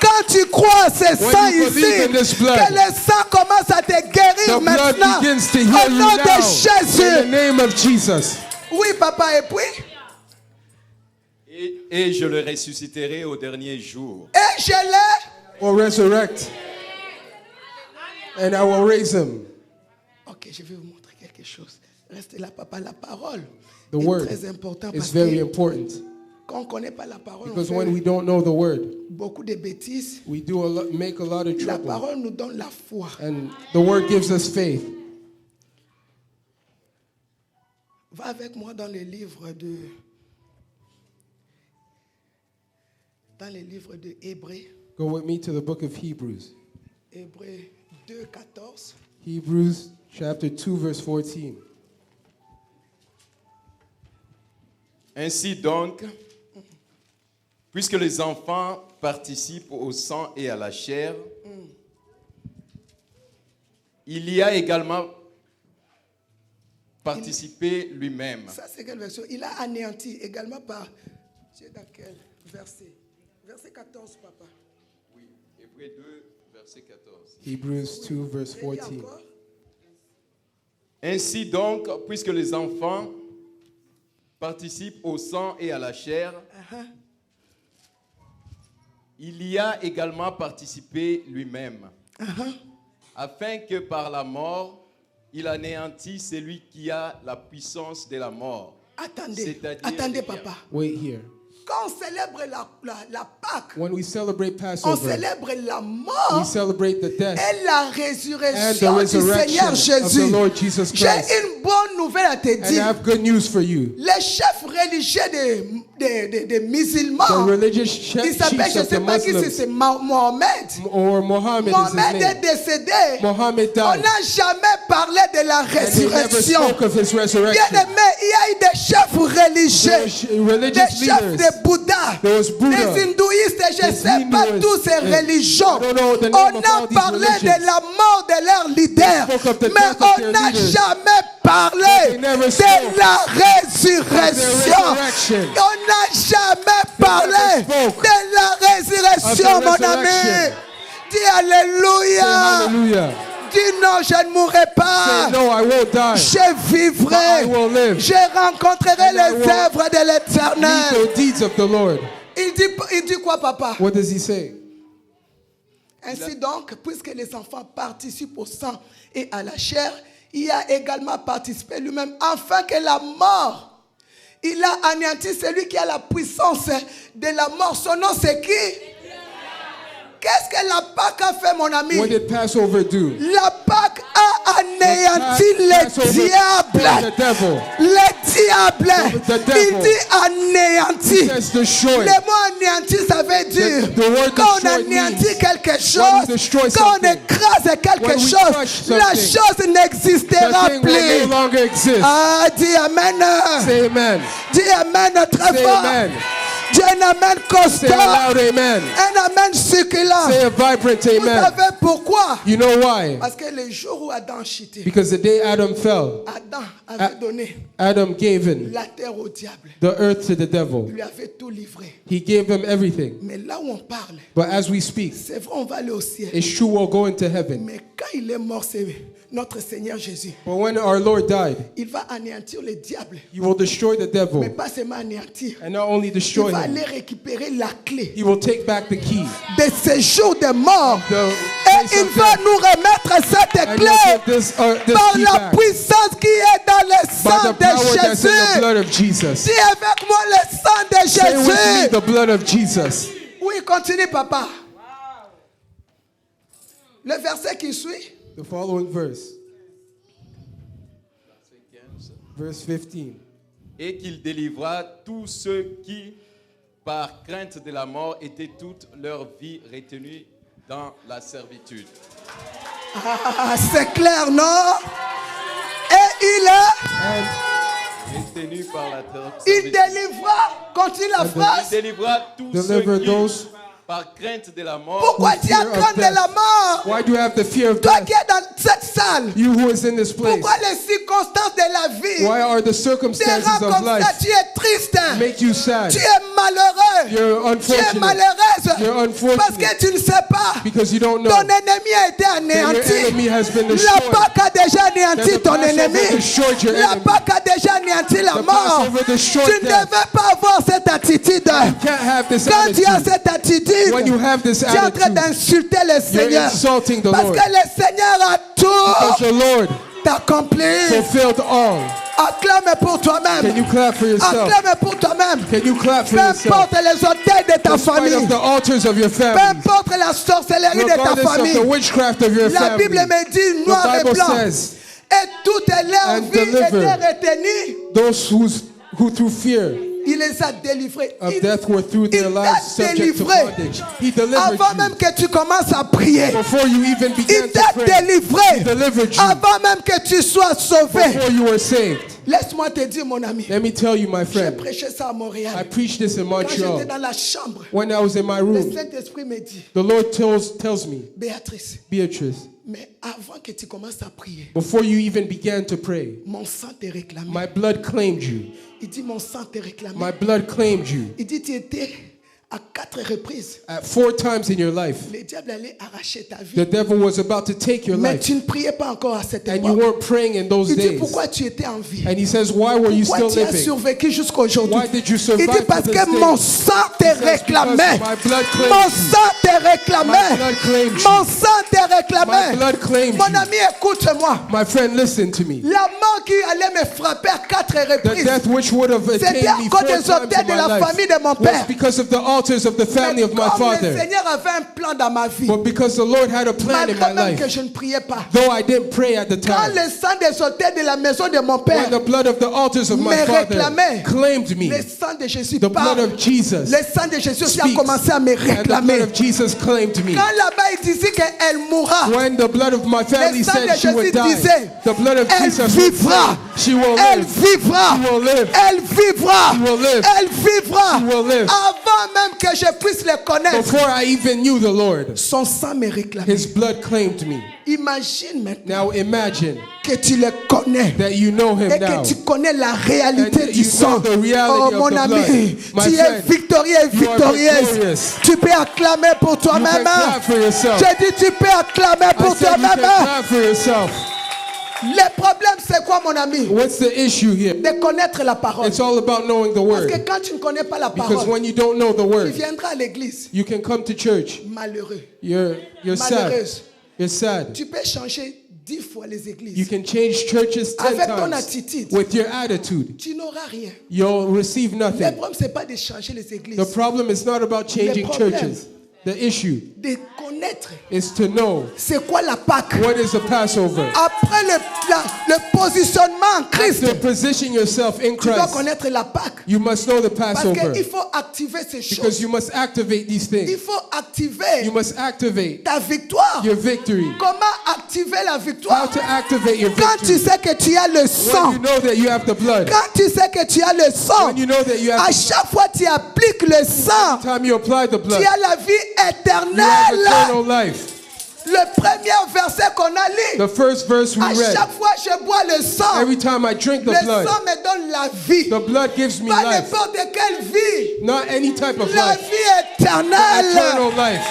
quand tu crois à ce when sang you believe ici, in this blood, que le sang commence à te guérir the blood maintenant. begins to heal Au you nom now. de In the Jésus. name of Jesus. Oui, papa, et puis, Et je le ressusciterai au dernier jour. et je l'ai. Or resurrect, and I will raise him. Ok, je vais vous montrer quelque chose. Restez là, papa. La parole The est word très important is parce very que important, quand on ne connaît pas la parole, on because fait when we don't know the word, beaucoup de bêtises. we make a lot of La trouble, parole nous donne la foi. and the word gives us faith. Va avec moi dans le livre de Hébreux. Go with me to the book of Hebrews. Hébreux 2, 14. Hebrews chapter 2, verse 14. Ainsi donc, puisque les enfants participent au sang et à la chair, il y a également participé lui-même. Ça, c'est quelle version? Il a anéanti également par... Tu es dans quel verset? Verset 14, papa. Oui, Hébreux 2, verset 14. Hebrews 2, verse Relis 14. encore. Ainsi donc, puisque les enfants participent au sang et à la chair, il y a également participé lui-même, afin que par la mort, il anéantisse celui qui a la puissance de la mort. Attendez, C'est-à-dire attendez, le papa. Wait here. Quand on célèbre la Pâque, When we celebrate on Passover, célèbre la we mort celebrate the death et la and the résurrection du resurrection Seigneur of the Jésus. Lord Jesus J'ai Christ. une bonne nouvelle à te And I dire. have good news for you. Les chefs religieux des The musulmans, religious il s'appelle, chiefs je ne of sais the pas qui c'est, Muslims, c'est Mohamed. or Mohammed is Mohamed his est name. décédé. Mohammed On died. n'a jamais parlé de la And they never résurrection. spoke of his Bien resurrection. aimé, il y a eu des chefs religieux, The religious des chefs leaders, de Bouddha, there was Buddha, des hindouistes, je ne des sais pas Hindus, toutes ces and religions. I don't know the name On of a all these parlé religions. de la mort de leur leader, They spoke of the mais death of on their n'a leaders. jamais parlé They never de spoke la of their résurrection. resurrection. On n'a jamais parlé spoke de la résurrection, of the mon ami. resurrection. Dis Say Alléluia. hallelujah. Dis non, je ne mourrai pas. Say no, I won't die. Je vivrai. But I will live. Je rencontrerai And I les will œuvres de Meet l'Éternel. the deeds of the Lord. Il dit quoi, papa? What does he say? Ainsi donc, puisque les enfants participent au sang et à la chair, il a également participé lui-même, afin que la mort, il a anéanti celui qui a la puissance de la mort. Son nom, c'est qui? Qu'est-ce que la Pâque a fait, mon ami? What did Passover do? La Pâque a anéanti les Passover diables. the devil. Les diables. The devil. Il dit anéanti. It says destroy. Le mot anéanti, ça veut dire The word quand on destroy anéantit means quelque when chose, we destroy quand on something, écrase quelque when we chose, crush la something, chose The n'existera thing will no plus. longer exist. Ah, dis Amen. Say amen. Dis Amen très Say fort. amen. Dis un Amen Say a constant. loud amen. Un Amen succulent. Say a vibrant Vous amen. savez pourquoi? You know why? Parce que le jour où Adam chutait, Because the day Adam fell, Adam avait donné Adam gave in la terre au diable. the earth to the Il devil. lui avait tout livré. He gave him everything. Mais là où on parle, But as we speak, c'est vrai, on va aller au ciel. it's true we'll go into heaven. Mais quand il est mort, c'est notre Seigneur Jésus. But when our Lord died, Il va anéantir le diable. he will destroy the Mais devil. pas seulement anéantir. And not only Il destroy va him, aller récupérer la clé he will take back the key. de ces jours de mort. The Et place il of va death. nous remettre cette And clé he'll give this par key la back puissance qui est dans le by sang the power de that's in the Jésus. blood of Jesus. Dis avec moi le sang de Say with me Jésus. the blood of Jesus. Oui, continue, papa. Le verset qui suit. The following verse, verse 15. Et qu'il délivra tous ceux qui, par crainte de la mort, étaient toute leur vie retenus dans la servitude. Ah, c'est clair, non? Et il est. And Retenus par la Il servitude. délivra. Continue la Il phrase. délivra tous Deliver ceux qui, those- par crainte de la mort, Pourquoi tu as fear of crainte de death. la mort? why do you have the fear of Toi death? qui es dans cette salle. You who is in this place. Pourquoi les circonstances de la vie Why are the te circumstances rendent of comme ça? life Tu es triste. make you sad? Tu es malheureux. You're Tu es unfortunate malheureuse. You're unfortunate. Parce que tu ne sais pas. because you don't know Ton ennemi a été that your anéanti. enemy has been La destroyed. Pâque a déjà anéanti That the ton Passover ennemi. destroyed your La enemy. Pâque a déjà anéanti la The mort. Passover destroyed Tu ne death. devais pas avoir cette attitude. You can't have this Quand tu as attitude. cette attitude, When you have this tu es en train attitude, d'insulter le Seigneur. insulting the Parce Lord. que le Seigneur a because tout the Lord accompli. fulfilled all. Acclame pour toi-même. Can you clap for yourself? Acclame pour toi-même. Can you clap for Peu yourself? importe les hôtels de ta In spite famille. of the altars of your Peu family, importe la sorcellerie de ta regardless of the famille. witchcraft of your La family, Bible me dit the noir et Bible blanc. says, Et toute leur and vie deliver était retenue. those who through fear Il les a délivrés. of Il death were through their t'a lives subject to délivré. bondage. He delivered Avant you. même que tu commences à prier. Before you even began Il to t'a pray, délivré. He delivered you. Avant même que tu sois sauvé. Before you were saved. Laisse-moi te dire, mon ami. Let me tell you, my J'ai friend, prêché ça à I Montréal. preached this in Quand j'étais Montreal. dans la chambre, When I was in my le room, Saint-Esprit me dit, the Lord tells me, Béatrice, Beatrice, mais avant que tu commences à prier, before you even began to pray, mon sang te réclamait. my blood claimed you. Il dit, mon sang te réclamait. My blood claimed you. Il dit, tu étais à 4 reprises. At 4 times in your life, Le diable allait arracher ta vie. the devil was about to take your Mais life, tu ne priais pas encore à cette and you époque. weren't praying in those Il dit, days. pourquoi tu étais en vie? And he says, why were you Pourquoi still tu as living? survécu jusqu'à aujourd'hui? Why did you Il survive dit, to parce this que day? mon sang te He says, réclamait. because my blood claimed Mon you. sang te réclamait. My blood claimed you. Mon sang te réclamait. My blood claimed Mon you. ami, écoute-moi. My friend, listen to me. La mort qui allait me frapper à 4 The reprises, death which would have c'était attained à me cause 4 des times in autels de my la life famille de mon was père. because of the altars of the family Mais of my comme le father. Seigneur avait un plan dans ma vie, But because the Lord had a plan in malgré my même que life, je ne priais pas, though I didn't pray at the quand time, le sang des autels de la maison de mon père, when the blood of the altars of my me father réclamait, claimed me, le sang de Jésus the blood parle. of Jesus Le sang de Jésus aussi a speaks, commencé à me and the blood réclamer. of Jesus claimed me. Quand là-bas il disait qu'elle mourra, When the blood of my family le sang said de she would Jésus die, disait, the blood of elle Jesus would vivra. say, she will Elle live. vivra. She will live. Elle vivra. She will live. Elle vivra. She will live. Avant même que je puisse le connaître, Before I even knew the Lord, son sang me réclamait. his blood claimed me. Imagine maintenant Now imagine que tu le connais that you know him et now. que tu connais la réalité And du you sang. know the reality Oh of mon the ami, blood. My tu es friend, victorieux et you are victorieuse. victorious. Tu peux acclamer pour You can toi-même. clap for yourself. J'ai dit tu peux acclamer I pour said you can toi-même. clap for yourself. Le problème c'est quoi mon ami? What's the issue here? De connaître la parole. It's all about knowing the Parce que word. quand tu ne connais pas la Because parole, when you don't know the tu word, viendras à l'église you can come to church. malheureux. You're sad. Malheureuse. You're sad. Tu peux changer 10 fois les You églises. can change churches 10 Avec ton times attitude, with your attitude. tu n'auras rien. You'll receive Le nothing. problème c'est pas de changer les églises, The problem is not about changing problème. churches. The issue de connaître is to know c'est quoi la Pâque. what is the Passover. Après le positionnement en Christ, To position yourself in tu dois Christ, connaître la Pâque. you must know the Parce Passover. qu'il faut activer ces Because choses. you must activate these Il things. faut activer You must activate ta victoire. your victory. Comment activer la How victoire? to activate your Quand tu victory. sais que tu as le When sang, you know that you have the blood. quand tu sais que tu as le sang, When you know that you à have chaque fois que tu appliques le sang, the time you apply the blood, tu as la vie you have éternelle. eternal life. Le premier verset qu'on a lu, The first verse we à read, chaque fois que je bois le sang, every time I drink le the blood, sang me donne la vie. the blood gives me Pas life. n'importe quelle vie. Not any type of La life. vie éternelle. Eternal life.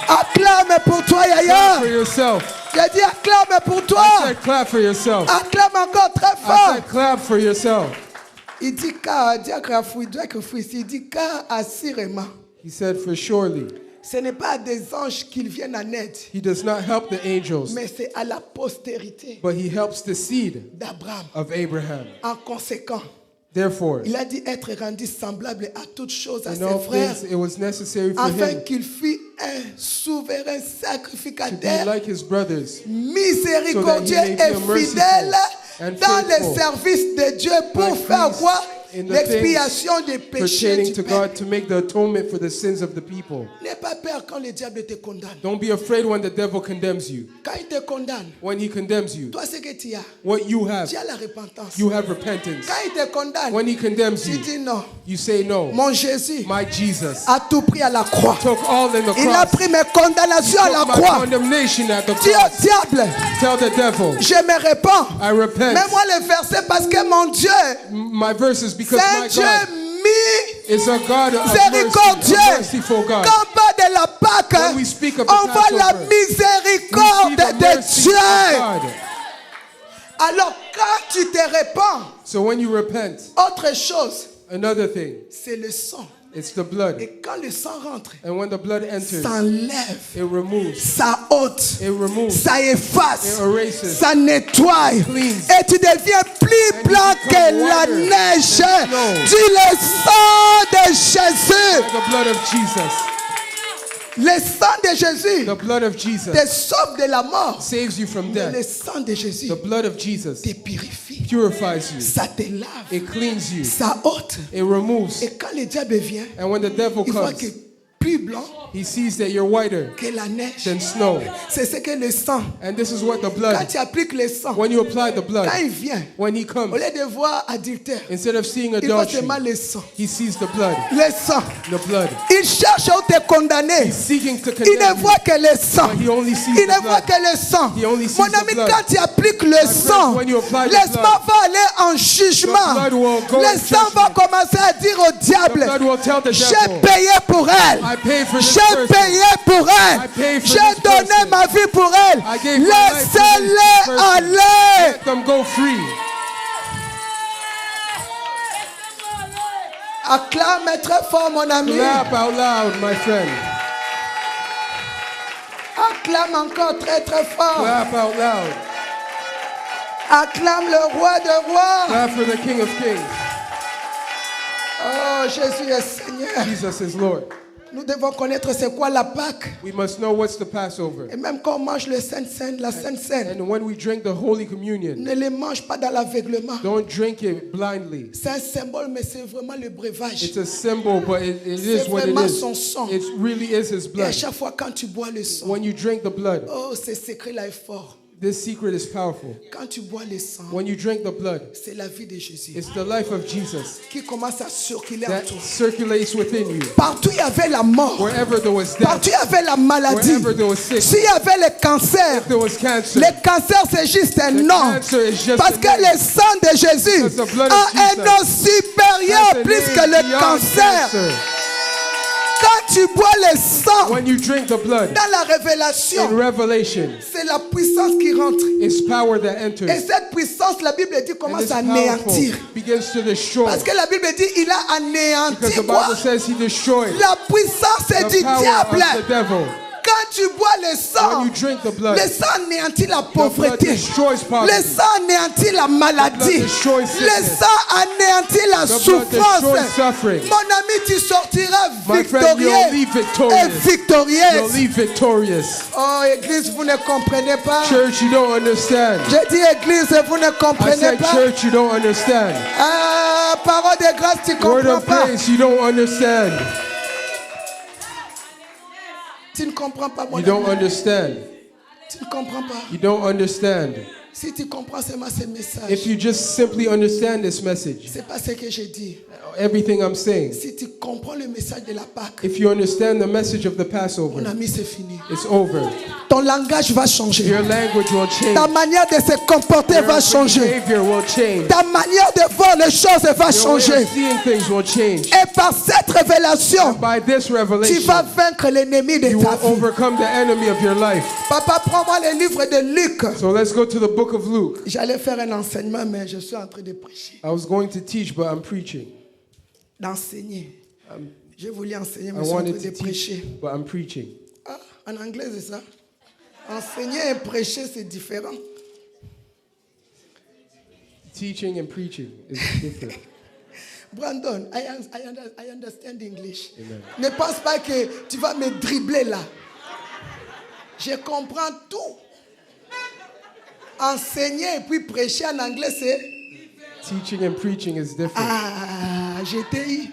Acclame pour toi, Clap Yaya. for yourself. J'ai dit acclame pour toi. I said clap for yourself. Acclame encore très I fort. said clap for yourself. Il dit car, il dit car assurément, He said for surely. ce n'est pas à des anges qu'ils viennent en aide, He does not help the angels, mais c'est à la postérité but he helps the seed d'Abraham. of Abraham. En conséquent, Therefore, il a dit être rendu semblable à toutes choses à in ses all frères, things it was necessary for afin him qu'il fût un souverain to be sacrificateur, like his brothers, miséricordieux so that he may be et a merciful fidèle and dans le faithful service de Dieu pour high faire priest quoi? in the L'expiation des péchés pertaining du to peuple. God to make the atonement for the sins of the people. N'aie pas peur quand le diable te condamne. Don't be afraid when the devil condemns you. Quand il te condamne, When he condemns you, toi ce que tu as, what you have, tu as la repentance. you have repentance. Quand il te condamne, When he condemns tu you, dis non. you say no. Mon Jésus My Jesus a tout pris à la croix. took all in the Il a cross. pris mes condamnations à la Took my croix. condemnation at the Dis au cross. diable, Tell the devil, je me répands. I repent. Mets-moi le verset parce que mon Dieu, My verse is because c'est un my Dieu God mis is a God of mercy, miséricordieux. a merciful God. Quand on parle de la Pâque, When we speak of the on voit la Passover, We see miséricorde the de mercy Dieu. of God. Alors quand tu te répands, So when you repent, autre chose, another thing, c'est le sang. it's the blood. Et quand le sang rentre, And when the blood enters, ça enlève, it removes, ça ôte, it removes, ça efface, it erases, ça nettoie. cleans. Et tu deviens plus And blanc you que become la whiter neige. than snow. Dis le sang de Jésus. Like the blood of Jesus. Le sang de Jésus The blood of Jesus te sauve de la mort. saves you from Mais le death. sang de Jésus The blood of Jesus te purifie. purifies you. Ça te lave. It cleans you. Ça ôte. It removes. Et quand le diable vient, And when the devil il voit comes, que plus blanc He sees that you're whiter que la neige. than snow. C'est ce que le sang. And this is what the Quand blood, tu appliques le sang, when you apply the blood, quand il vient, when he au comes, lieu de voir adultère, instead of seeing il voit adultery, seulement le sang. he sees the blood. Le sang. The blood. Il cherche où te condamner. He's seeking to Il ne condemn you. voit que le sang. But he only sees Il the ne voit blood. que le sang. He only sees Mon the ami, blood. quand tu appliques le sang, when you apply the l'espoir blood, va aller en jugement. the blood will go Le in sang va judgment. commencer à dire au The diable, blood will tell the j'ai devil, payé pour elle. I paid for this J'ai person. payé pour elle. I paid for J'ai this donné person. ma vie pour elle. I gave my life to this Laissez-les person. aller. Let them go free. Acclame très fort, mon ami. Clap out loud, my friend. Acclame encore très très fort. Clap out loud. Acclame le roi de rois. Clap for the King of Kings. Oh, Jésus est Seigneur. Jesus is Lord. Nous devons connaître c'est quoi la Pâque. We must know what's the Passover. Et même quand on mange le Sainte Seine, la Sainte Seine, And when we drink the Holy Communion, ne les mange pas dans l'aveuglement. don't drink it blindly. C'est un symbole, mais c'est vraiment le breuvage. It's a symbol, but it C'est is what it vraiment is. son sang. It really is His Et à blood. chaque fois quand tu bois le sang, When you drink the blood, oh, ce secret-là est fort. this secret is powerful. Quand tu bois le sang, When you drink the blood, c'est la vie de Jésus it's the life of Jesus qui commence à circuler en that toi. circulates within you. Partout il y avait la mort. Wherever there was death, Partout il y avait la maladie. wherever there was sickness, S'il y avait le cancer, if there was cancer, le cancer c'est juste un nom. cancer is just Parce a que name. le sang de Jésus Because the blood a of un Jesus nom supérieur has a plus name que le beyond cancer. cancer. Quand tu bois le sang When you drink the blood, dans la in révélation, Revelation, c'est la puissance qui rentre. it's power that Et enters. cette puissance, la Bible dit, And commence this à powerful anéantir. begins to destroy. Parce que la Bible dit, il a Because the anéanti quoi? Bible says He destroyed La puissance the du power diable. of the devil. Quand tu bois le sang, When you drink the blood, le sang anéantit la the blood pauvreté. destroys Le poverty. sang anéantit la maladie. The blood destroys Le sickness. sang anéantit la The blood souffrance. destroys suffering. Mon ami, tu sortiras My friend, you'll victorieux leave et victorious. You'll victorieuse. leave victorious. Oh, Église, vous ne comprenez pas. Church, you don't understand. Je dis Église, vous ne I comprenez said, pas. church, you don't understand. Ah, parole de grâce, tu Word comprends of pas. grace, you don't understand. Tu ne comprends pas, mon You don't ami. understand. Tu ne comprends pas. You don't understand. Si tu comprends seulement ces messages, If you just simply understand this message, c'est pas ce que je dis. everything I'm saying, Si tu comprends le message de la Pâque, if you understand the message of the mon Passover, ami, c'est fini. it's over. Ton langage va changer. Your language will change. Ta manière de se comporter va Your changer. behavior will change. Ta manière de voir les choses va Your way changer. of seeing things will change. Et par cette révélation, By this tu revelation, vas vaincre l'ennemi de you ta will vie. overcome the enemy of your life. Papa, prends-moi le livre de Luc. So let's go to the book of Luke. J'allais faire un enseignement, mais je suis en train de prêcher. I was going to teach, but I'm preaching. D'enseigner. Je voulais enseigner, mais I je suis en train wanted de to prêcher. teach, but I'm preaching. Ah, en anglais, c'est ça. Enseigner et prêcher, c'est différent. Teaching and preaching is different. Brandon, I understand English. Amen. Ne pense pas que tu vas me dribbler là. Je comprends tout. Enseigner et puis prêcher en anglais, c'est... Teaching and preaching is different. Ah, j'étais eu.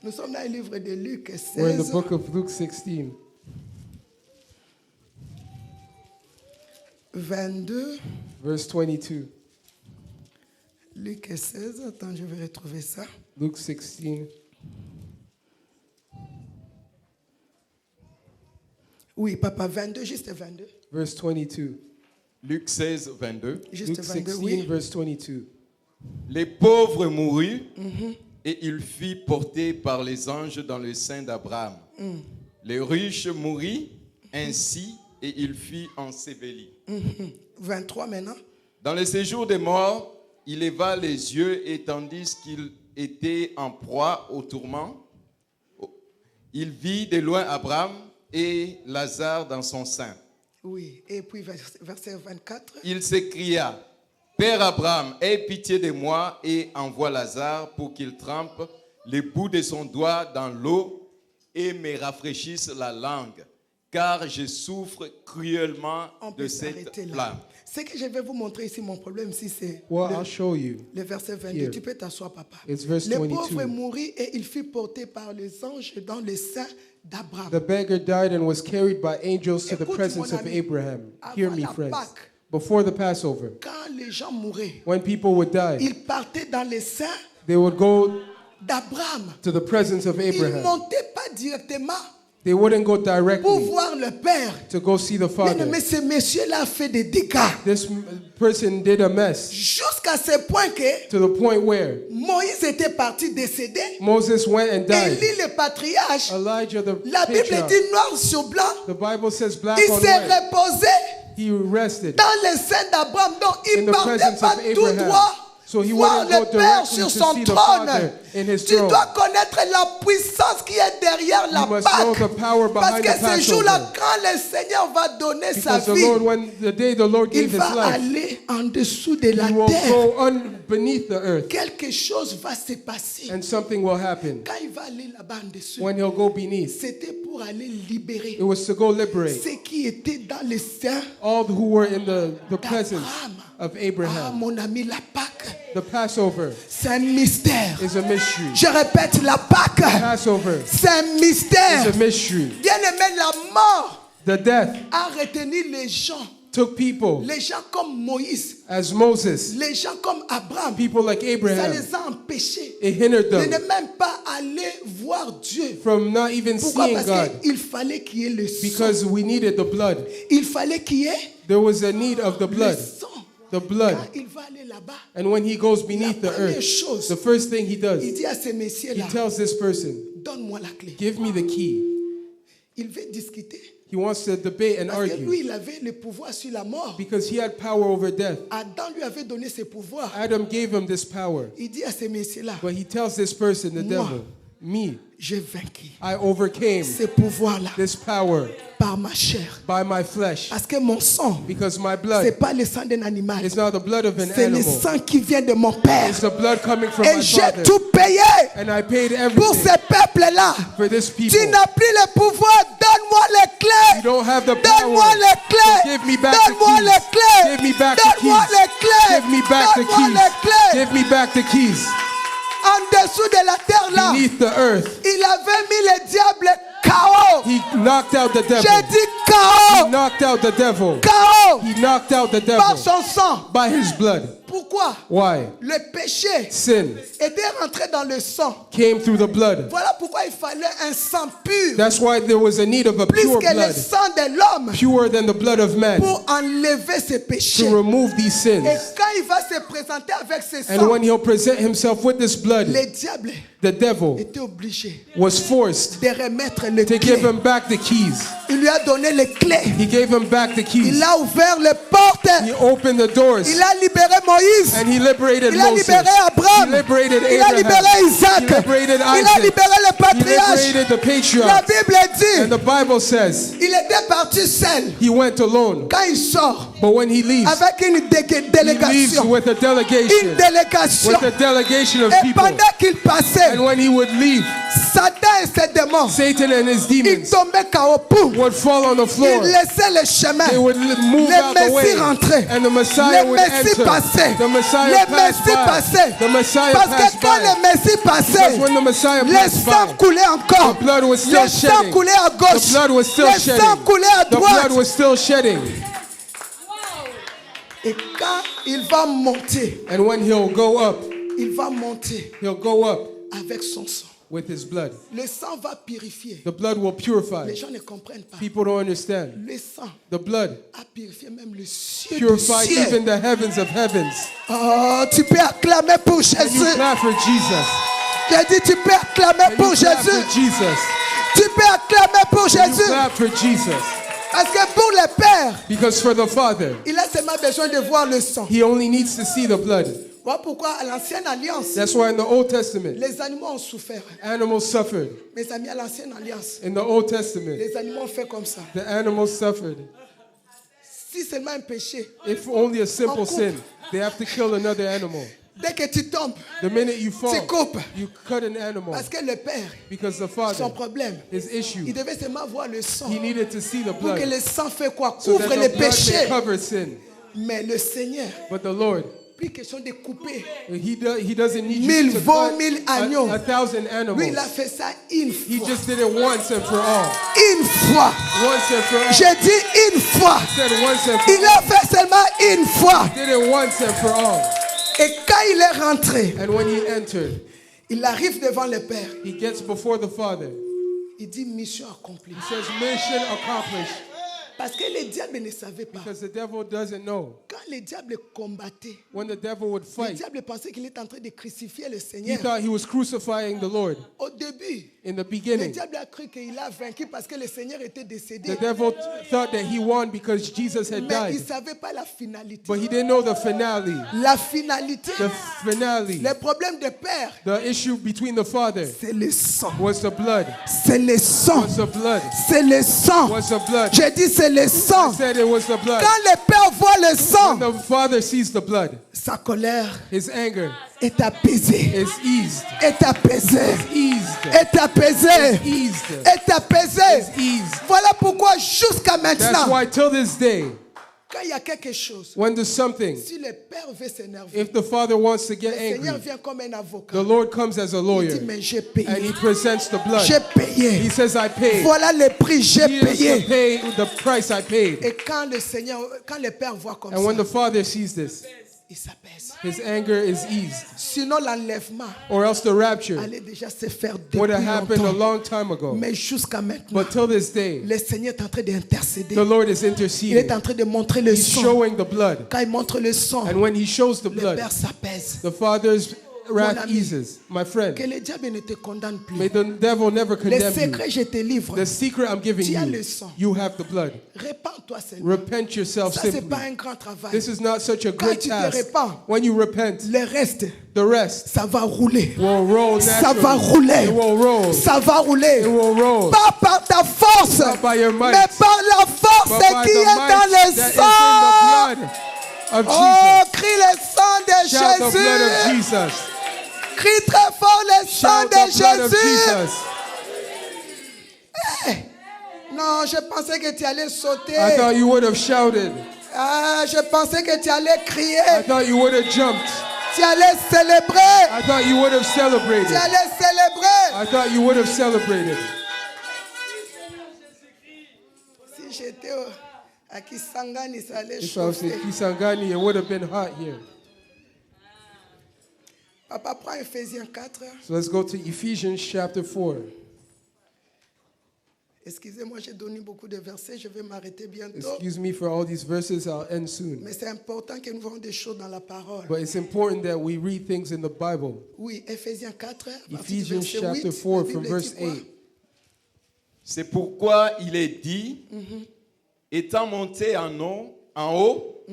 Nous sommes dans le livre de Luc We're in the 16, book of Luke 16, 22. verse 22. Luc 16, attends, je vais retrouver ça. Luke 16, Oui, papa, 22, juste 22. verse 22. Luc 16, 22. Juste Luke 22, 16, oui. verse 22. Les pauvres moururent et il fut porté par les anges dans le sein d'Abraham. Les riches moururent ainsi et il fut enseveli. 23 maintenant. Dans le séjour des morts, il leva les yeux et tandis qu'il était en proie au tourment, il vit de loin Abraham et Lazare dans son sein. Oui, et puis verset 24. Il s'écria, « Père Abraham, aie pitié de moi et envoie Lazare pour qu'il trempe le bout de son doigt dans l'eau et me rafraîchisse la langue, car je souffre cruellement On de peut cette s'arrêter là. flamme. Ce que je vais vous montrer ici, mon problème, si c'est Well, I'll show you. le verset 22. Here. Tu peux t'asseoir, papa. It's verse Le 22. pauvre mourut et il fut porté par les anges dans le sein d'Abraham. The beggar died and was carried by angels to the Écoute, presence mon of ami, Abraham. avant Hear me, la friends. Pâque, Before the Passover, quand les gens mouraient, when people would die, ils partaient dans les seins they would go d'Abraham. to the presence of Ils ne Abraham. montaient pas directement They wouldn't go pour directly voir le Père. to go see the Mais, Father. mais ce monsieur-là a fait des dégâts. This person did a mess Jusqu'à ce point que to the point where Moïse était parti décédé. Moses went and died. Élie le patriarche, Elijah, the la Bible patriarch, dit noir sur blanc, the Bible says black il on s'est white. reposé He rested dans les seins d'Abraham. Donc il in ne the partait presence pas of tout Abraham. droit So he voir wouldn't go le Père directly sur to son see the trône. Father in his Tu throne. dois connaître la puissance qui est derrière la You must know the Pâque. power Parce behind que the ce Passover. jour-là, quand le Seigneur va donner sa Because the vie, Lord, when the day the Lord il gave his va life, aller en dessous de la he will terre. go beneath the earth, Quelque chose va se passer. and something will happen. Quand il va aller là-bas en dessous, When he'll go beneath, c'était pour aller libérer it was to go liberate ceux qui étaient dans les seins all who were in the presence d'Abraham. of Ah, Abraham. mon ami, la Pâque, The Passover c'est un mystère. is a mystery. Je répète, la Pâque, Passover c'est un mystère. is a mystery. Bien aimé, la mort The death a retenu les gens. took people Les gens comme Moïse, as Moses, les gens comme Abraham. people like Ça Abraham. les a empêchés It hindered de ne them même pas aller voir Dieu. from not even Pourquoi? seeing Parce God, qu'il fallait qu'il y ait le sang. because we needed the blood. Il fallait qu'il y ait There was a need of the le blood, sang. the blood. Quand il va aller là-bas, And when he goes beneath the première earth, chose, the first thing he il does, dit à ce he messieurs-là, tells this person, donne-moi la clé. give me the key. Il veut discuter. He wants to debate and Parce que lui, argue il avait le pouvoir sur la mort. because he had power over death. Adam lui avait donné ce pouvoir. Adam gave him this power. Il dit à ce messieurs-là, But he tells this person, the Moi. devil, me, j'ai vaincu I overcame ce pouvoir-là this power par ma chair. by my flesh. Parce que mon sang, Because my ce n'est blood pas le sang d'un animal. is not the blood of an C'est le animal. sang qui vient de mon Père. It's the blood coming from Et my j'ai Father. tout payé And I paid pour everything ce peuple-là. for this Tu people. n'as plus le pouvoir. Donne-moi les You clés. don't have the Donne-moi power. les clés. So give me back the Donne-moi les keys. clés. Give me back the Donne-moi keys. les clés. Give me back the Donne-moi les keys. clés. Give me back the keys. En dessous de la terre là, Beneath the earth, il avait mis le diable KO. he knocked out the J'ai devil. dit He KO. knocked out the devil. KO. He knocked out the Par devil son sang. by his blood. Pourquoi? Why? Le péché Sin était rentré dans le sang. came through the blood. Voilà pourquoi il fallait un sang pur. That's why there was a need of a Plus pure que le blood, sang de l'homme. purer than the blood of man, Pour enlever ses péchés. to remove these Et sins. quand il va se présenter avec ce And sang, when he'll present himself with this blood, le diable the devil était obligé was forced de remettre les to clés. give him back the keys. Il lui a donné les clés. He gave him back the Il keys. a ouvert les portes. He opened the doors Il a libéré Moïse. and he liberated Il a Moses. libéré Abraham. He liberated Il a libéré Abraham. Isaac. He liberated Il a Isaac. libéré le He patriarche. liberated the La patriarchs. Bible dit, And the Bible says il était parti seul. he went alone. Quand il sort, But when he leaves, avec une he leaves délégation. with a Une delegation. délégation. With a delegation of Et people. pendant qu'il passait, And when he would leave, Satan et ses démons, Satan and his ils demons tombaient KO. Poum. would fall on the Ils floor. laissaient le chemin. They would move out Le the way. Messie rentrait. And the Messiah Le would Messie enter. passait. The Messiah Le passed Messie by. passait. The Messiah Parce que passed quand by. le Messie passait, Because when the Messiah le passed sang by, coulait encore. the blood was still Le sang shedding. coulait à gauche. The blood was still Le sang shedding. coulait à The blood droite. was still shedding. Et quand il va monter, And when he'll go up, il va monter he'll go up avec son sang. with his blood. Le sang va purifier. The blood will purify. Les gens ne comprennent pas. People don't understand. Le sang The blood a purifié même le ciel. purified even the heavens of heavens. Oh, tu peux acclamer pour And you Jésus. clap for Jesus. J'ai dit, tu peux acclamer And pour you clap Jésus. for Jesus. Tu peux acclamer pour And you Jésus. clap for Jesus. Parce que pour le Père, Because for the Father, il a seulement besoin de voir le sang. he only needs to see the blood. Voilà pourquoi à l'ancienne alliance, That's why in the Old Testament, les animaux ont souffert. animals suffered. Mes amis, à l'ancienne alliance, In the Old Testament, les animaux ont fait comme ça. the animals suffered. Si seulement un péché, If only a simple sin, they have to kill another animal. Dès que tu tombes, The minute you fall, tu coupes. you cut an animal. Parce que le père, Because the son father, problème, his issue, il devait seulement voir le sang. he needed to see the Pour que blood. le sang fait quoi? So Couvre that les the blood may péchés. cover sin. Mais le Seigneur, But the Lord, plus question de couper. he doesn't need you Mille to veaux, cut 1000 agneaux. a thousand Lui, il a animals. fait ça une He fois. just did it once and for all. Une fois. Once and for all. J'ai dit une fois. He said once and for Il a fait seulement une fois. He did it once and for all. Et quand il est rentré, And when he entered, il arrive devant le Père. he gets before the Father. Il dit mission accomplie. He says, mission accomplished. Parce que le diable ne savait pas. Because the devil doesn't know. Quand le diable combattait, When the devil would le fight, diable pensait qu'il était en train de crucifier le he Seigneur. thought he was crucifying the Lord. Au début, In the le beginning, diable a cru qu'il a vaincu parce que le Seigneur était décédé. the devil thought that he won because Jesus had Mais il died. ne savait pas la finalité. But he didn't know the finale. La finalité, The finale, le problème de Père, the issue between the Father c'est le sang. was the blood. C'est le sang. Was the blood. C'est le sang. Was the blood. J'ai dit c'est le sang. I said it was the blood. Quand le Père voit le When sang, the Father sees the blood, sa colère his anger est apaisée. is eased. Est apaisée. Eased. Est apaisée. Eased. Est apaisée. Eased. Voilà pourquoi jusqu'à That's maintenant, why till this day, quand il y a quelque chose, when there's something, si le Père veut s'énerver, if the Father wants to le get Seigneur angry, vient comme un avocat. the Lord comes as a Il dit, lawyer mais j'ai and he payé. presents the blood. J'ai payé. He says, I paid. Voilà le prix, j'ai Here's the payé. pay, the price I paid. Et quand le Père voit comme And when ça, the Father sees this, il s'apaise. his anger is eased. Sinon, l'enlèvement Or else the rapture allait déjà se faire would depuis have happened a longtemps. long time ago. Mais jusqu'à maintenant, But till this day, le Seigneur est en train d'intercéder. the Lord is Il est interceding. en train de montrer le He's sang. showing the blood. Quand il montre le sang, And when he shows the le blood, Père s'apaise. the Father's wrath ami, eases. My Que friend, le diable ne te condamne plus. may the devil never Les condemn you. secrets, je te livre. The secret I'm giving Tu as you, le sang. you have the blood. Répands-toi seulement. Repent yourself Ça, c'est simply. pas un grand travail. This is not such a Quand great tu te task. répands, When you repent, le reste, the rest ça va rouler. will roll Ça va naturally. rouler. It will roll. Ça va rouler. It will roll. Pas par ta force, Not by your might, mais par la force but by qui the est dans might le that is sang. in the blood of Oh, Jesus. crie le sang de Shout the blood of Jésus. Jesus. Crie très fort le sang Shout de the blood of Jésus. Jesus. Non, je pensais que tu allais sauter. I thought you would have shouted. Ah, je pensais que tu allais I crier. thought you would have jumped. Tu allais célébrer. I thought you would have Tu celebrated. allais célébrer. I thought you would have celebrated. Si j'étais à Kisangani, ça allait If I was in chauffer. Kisangani, it would have been hot here. Papa, prends Ephésiens 4. So let's go to Ephesians chapter 4. Excusez-moi, j'ai donné beaucoup de versets. Je vais m'arrêter bientôt. Excuse me for all these verses, I'll end soon. Mais c'est important que nous voyons des choses dans la parole. But it's important that we read things in the Bible. Oui, Ephésiens 4, Ephesians verset chapter 8, 4 la from Bible verse dit quoi? 8. C'est pourquoi il est dit, étant monté en haut,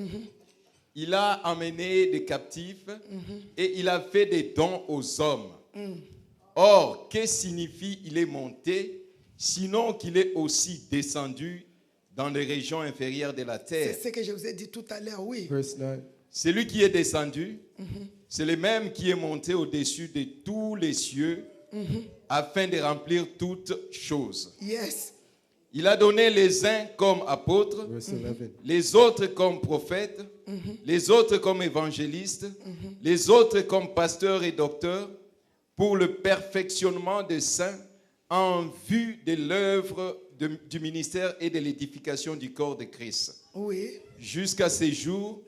il a amené des captifs et il a fait des dons aux hommes. Or, que signifie il est monté, sinon qu'il est aussi descendu dans les régions inférieures de la terre? C'est ce que je vous ai dit tout à l'heure, oui. Verse 9. Celui qui est descendu, c'est le même qui est monté au-dessus de tous les cieux afin de remplir toutes choses. Yes. Il a donné les uns comme apôtres, Verse 11. les autres comme prophètes, les autres comme évangélistes, les autres comme pasteurs et docteurs, pour le perfectionnement des saints en vue de l'œuvre du ministère et de l'édification du corps de Christ. Oui. Jusqu'à ce jour,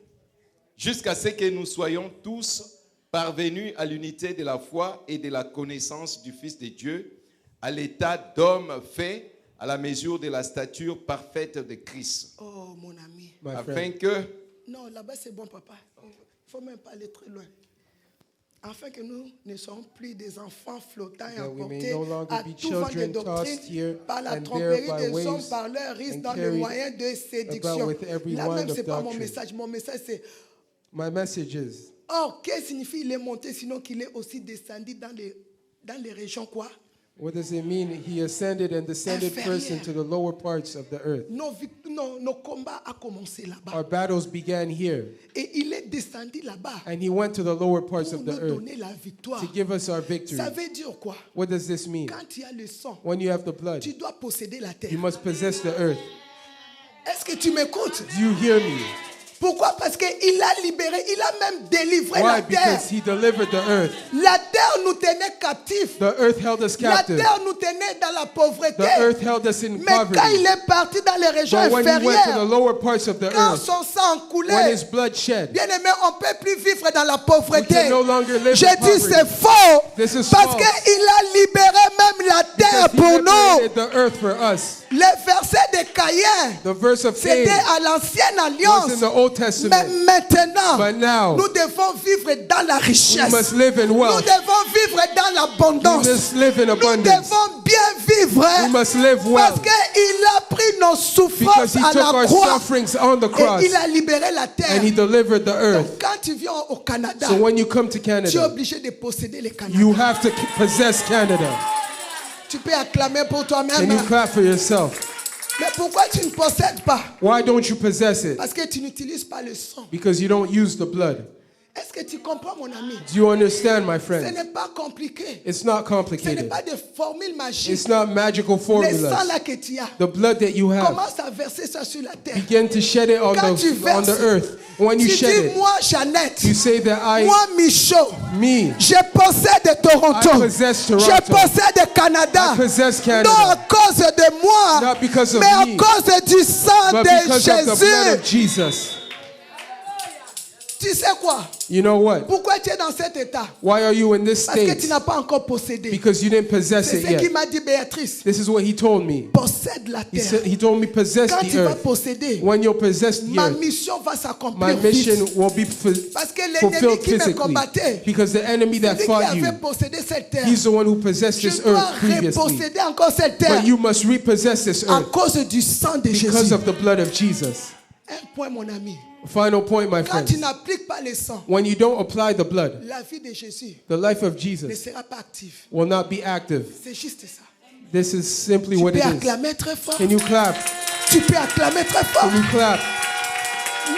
jusqu'à ce que nous soyons tous parvenus à l'unité de la foi et de la connaissance du Fils de Dieu, à l'état d'homme fait à la mesure de la stature parfaite de Christ. Oh, mon ami. My Afin friend, que, Non, là-bas, c'est bon, papa. Il ne faut même pas aller très loin. Afin que nous ne soyons plus des enfants flottants et that we may emportés no longer à be tout vent de children doctrine tossed here par la and tromperie there by des hommes, waves par leur risque and dans le carried moyen de séduction. about with every Là wind même, of ce n'est pas mon doctrine. message. Mon message, c'est my message is, or, qu'est-ce que signifie il est monté, sinon qu'il est aussi descendu dans les régions quoi? What does it mean? He ascended and descended first into the lower parts of the earth. Nos combats a commencé là-bas. Our battles began here. Et il est descendu là-bas And he went to the lower parts pour of nous the earth donner la victoire. to give us our victory. Ça veut dire quoi? What does this mean? Quand il y a le sang, When you have the blood, tu dois posséder la terre. you must possess the earth. Est-ce que tu m'écoutes? Do you hear me? Pourquoi? Parce qu'il a libéré, il a même délivré Why? la terre. Because he delivered the earth. La terre nous tenait captifs. The earth held us La captive. terre nous tenait dans la pauvreté. The earth held us in Mais quand poverty. il est parti dans les régions But when he went to the inférieures, lower parts of the quand earth, son sang coulait, when his blood shed, bien aimé, on ne peut plus vivre dans la we pauvreté. can no longer live J'ai in dit poverty. c'est faux. This is Parce false. qu'il a libéré même la terre Because he pour nous. liberated the earth for us. Les versets de Caïn, The verse of c'était Cain à l'ancienne was alliance. in the Old Mais Testament. maintenant, But now, nous devons vivre dans la we richesse. must live in Nous wealth. devons vivre dans We l'abondance. must live in Nous abundance. devons bien vivre. We must live Parce well. qu'il a pris nos Because souffrances he à took la our croix. sufferings on the cross. Et il a libéré la terre. And he delivered the earth. Donc, quand tu viens au Canada, So when you come to tu es Canada, obligé de posséder le Canada. you have to possess Canada. Tu peux acclamer pour Can toi-même. you clap for yourself? Mais pourquoi tu ne possèdes pas? Why don't you possess it? Parce que tu n'utilises pas le sang. Because you don't use the blood. Est-ce que tu comprends, mon ami? Do you understand, my Ce friend? n'est pas compliqué. It's not Ce n'est complicated. pas des formules magiques. It's not magical Le sang formulas. là que tu as, The blood that you have, commence à verser ça sur la terre. begin to shed it on Quand tu the verses, earth. When you tu shed dis, it, moi, Jeannette, you say that moi, Michaud, me, je possède Toronto. I possess Toronto. Je possède Canada. I possess Non Canada. à cause de moi, Not because of mais à me, cause du sang but de because of the blood of Jésus. Jesus. Tu sais quoi? You know what? Pourquoi tu es dans cet état? Why are you in this Parce que tu state? n'as pas encore possédé. Because you didn't possess C'est it ce qu'il yet. m'a dit Béatrice. This is what he told me. Possède la terre. He told me possess Quand the tu vas earth. posséder, When you possess the ma earth, mission va my s'accomplir mission vite. will be Parce que l'ennemi fulfilled qui me physically. combattait, Because the enemy that celui qui fought avait you, possédé cette terre, he's the one who possessed je this dois earth previously. reposséder encore cette terre But you must repossess this à earth cause du sang de because Jésus. of the blood of Jesus. Un point, mon ami. Final point, my Quand tu friends. n'appliques pas le sang, When you don't apply the blood, la vie de Jésus the life of ne Jesus sera pas active. will not be active. C'est juste ça. This is simply Tu what peux it is. acclamer très fort. Can you clap? Tu peux acclamer très fort. Can you clap? Ne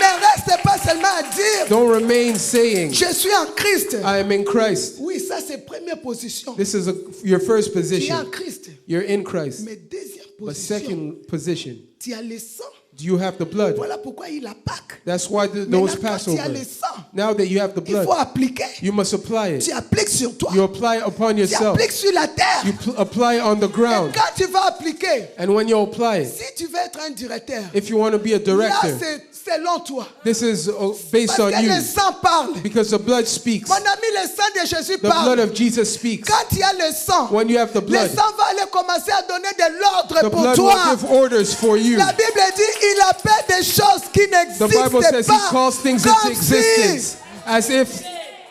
reste pas seulement à dire Don't remain saying, je suis en Christ. I am in Christ. Oui, ça c'est première position. This is your first Tu es en position. Christ. You're in Christ. Mais deuxième But position, second position, tu as le sang. do you have the blood? Voilà pourquoi il a Pâques. That's why those Maintenant, quand tu as Passover. le sang, Now that you have the il faut blood, appliquer. you must apply Tu it. appliques sur toi. You apply it upon Tu yourself. appliques sur la terre. You apply it on the Et ground. quand tu vas appliquer, And when you apply it, si tu veux être un directeur, if you want to be a là director, c'est selon toi. this is based Parce on que le you. sang parle. Because the blood speaks. Mon ami, le sang de Jésus The blood parle. of Jesus speaks. Quand tu as le sang, When you have the le blood, sang va aller commencer à donner de l'ordre the pour blood toi. will give orders for you. La Bible dit, il appelle des choses qui The Bible n'existent says he pas. calls things Comme into existence as if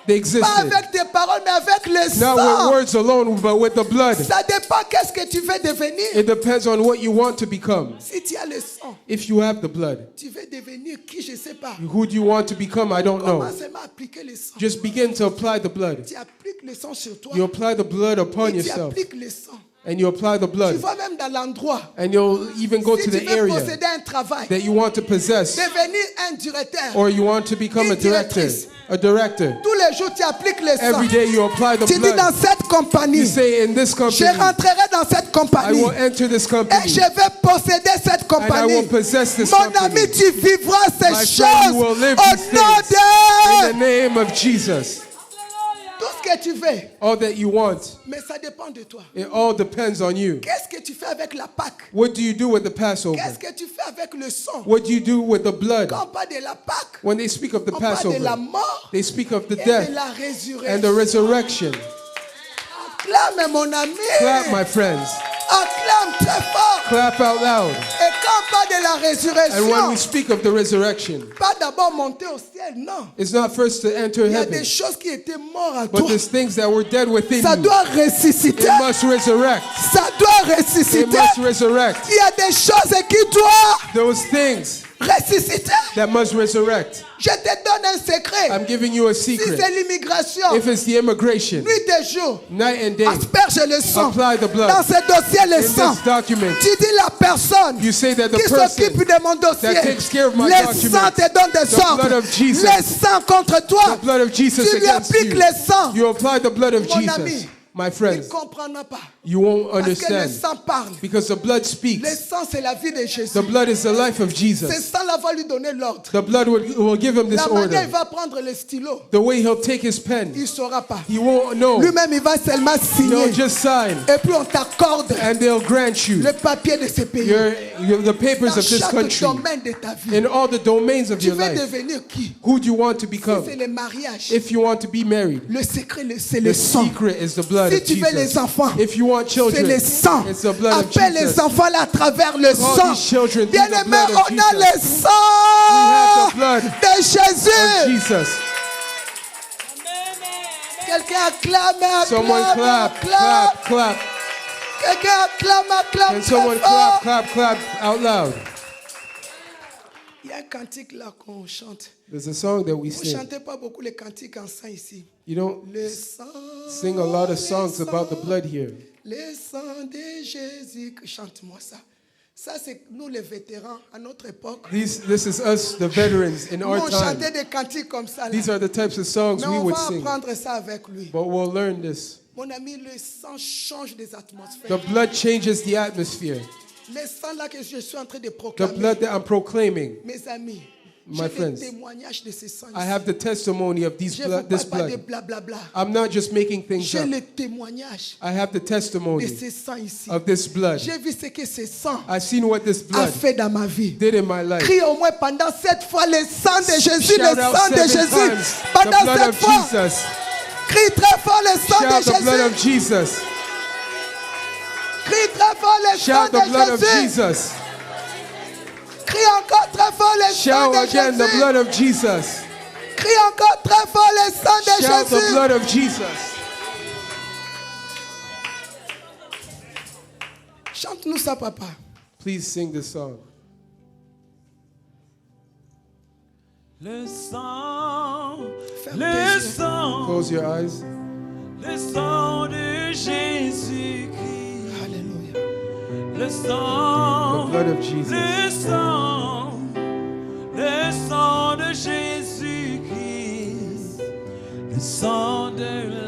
they Pas existed. avec tes paroles, mais avec le Not with sang. words alone, but with the blood. Ça dépend qu'est-ce que tu veux devenir. It depends on what you want to become. Si tu as le sang, If you have the blood, tu veux devenir qui, je ne sais pas. who do you want to become? I don't know. Commence seulement à appliquer le sang. Just begin to apply the blood. Tu appliques le sang sur toi. You apply the blood upon Et tu yourself. appliques le sang. And you apply the Tu blood. vas même dans l'endroit. And you'll even go Si to tu the veux area posséder un travail, that you want to possess. devenir un directeur, Or you want to become a director. A director. tous les jours tu appliques le sang. Every day you apply the Tu dis dans blood. cette You compagnie, say in this je company, rentrerai dans cette I compagnie will enter this et company. je vais posséder cette And I compagnie. will possess this Mon company. ami, tu vivras ces My friend, choses you will live au these nom things in the de name of Jesus. tout ce que tu veux. All that you want, Mais ça dépend de toi. it all depends on you. Qu'est-ce que tu fais avec la Pâque? What do you do with the Passover? Qu'est-ce que tu fais avec le sang? What do you do with the blood? Quand on parle de la Pâque, When they speak of the on parle de la Passover, mort they speak of the et de death la and the résurrection. resurrection. Acclame, mon ami. Clap, my friends. Acclame très fort. Clap out loud. Et quand on parle de la And when résurrection, we speak of the resurrection, pas d'abord monter au ciel, non. it's not first to enter Il y a heaven, des choses qui étaient mortes en but toi. there's things that were dead within Ça you. doit ressusciter. It must resurrect. Ça doit It ressusciter. must resurrect. Il y a des choses qui doivent Those things ressusciter. that must resurrect. Je te donne un secret. I'm giving you a Si secret. c'est l'immigration, If it's the immigration, nuit et jour, night and day, asperge le sang. apply the blood. Dans ce dossier, le In sang. this document, Tu dis la personne you say that the qui person s'occupe de mon dossier, that takes care of my le documents, sang te donne des the ordres. blood of Jesus, Le sang contre toi. the blood of Jesus Tu lui against appliques you. le sang. You apply the blood of Mon Jesus. ami, My Il ne friends, comprendra pas. you won't Parce que le understand sang parle. because the blood Le speaks. sang, c'est la vie de Jésus. The blood is the life of Ce Jesus. sang-là va lui donner l'ordre. The blood will give him this La manière il order. va prendre le stylo, The way he'll take his pen, il ne saura pas. he won't know. Lui-même, il va seulement signer. He'll just sign Et puis on t'accorde and they'll grant you le papier de ce pays. the papers Dans of this chaque country domaine de ta vie. in all the domains of Tu your veux life. devenir qui? Who do you want to Si become? c'est le mariage, If you want to be married, le secret, c'est the le sang. secret is the blood Si of tu veux les Jesus. enfants, If you want c'est children, le sang. it's the blood of Appelle les Jesus. enfants là à travers le All sang. these children through the Bien-aimé, blood of on a Jesus. le We have sang the blood de of Jésus. Jesus. Quelqu'un acclame, Someone acclame, clap, acclame. clap, clap. Quelqu'un acclame, acclame. And someone très fort. clap, clap, clap out loud. Il y a un cantique là qu'on chante. There's a song that we Vous ne sing. chantez pas beaucoup les cantiques en sang ici. You don't Le sang. sing a lot of le songs sang, about the blood here. Le sang de Jésus. Chante-moi ça. Ça, c'est nous les vétérans à notre époque. This is us, the veterans, in Nous, our on time. chantait des cantiques comme ça. Là. These are the types of songs Mais we on would va sing. apprendre ça avec lui. But we'll learn this. Mon ami, le sang change des atmosphères. The blood changes the atmosphere. Le sang là que je suis en train de The proclamer. blood that I'm proclaiming, Mes amis, My j'ai friends, des témoignages de ce sang. I have the testimony of Je ne this vous parle pas de blood. blablabla. I'm not just making things J'ai up. le témoignage I have the de testimony ce sang ici. of this blood. J'ai vu ce que ce sang I've seen what this a blood fait dans ma vie. did in my life. Crie au moins pendant 7 fois le sang de Jésus, le Shout out sang de 7 Jésus. times the Pendant blood 7 of fois, Jesus. crie très fort le sang de Shout the blood of Jésus. Jesus. Crie très fort le sang Shout the blood of de Jésus. Jesus. Crie encore très fort le sang Shout de again the Jésus. blood of Jesus. Crie encore très fort le sang de Shout the Jésus. blood of Jesus. Chante-nous ça, papa. Please sing this song. Le sang, Ferme le tes yeux. sang, Close your eyes. le sang de Jésus-Christ. Alléluia. Le sang, The blood of Jesus. le sang de Jésus-Christ. Le sang de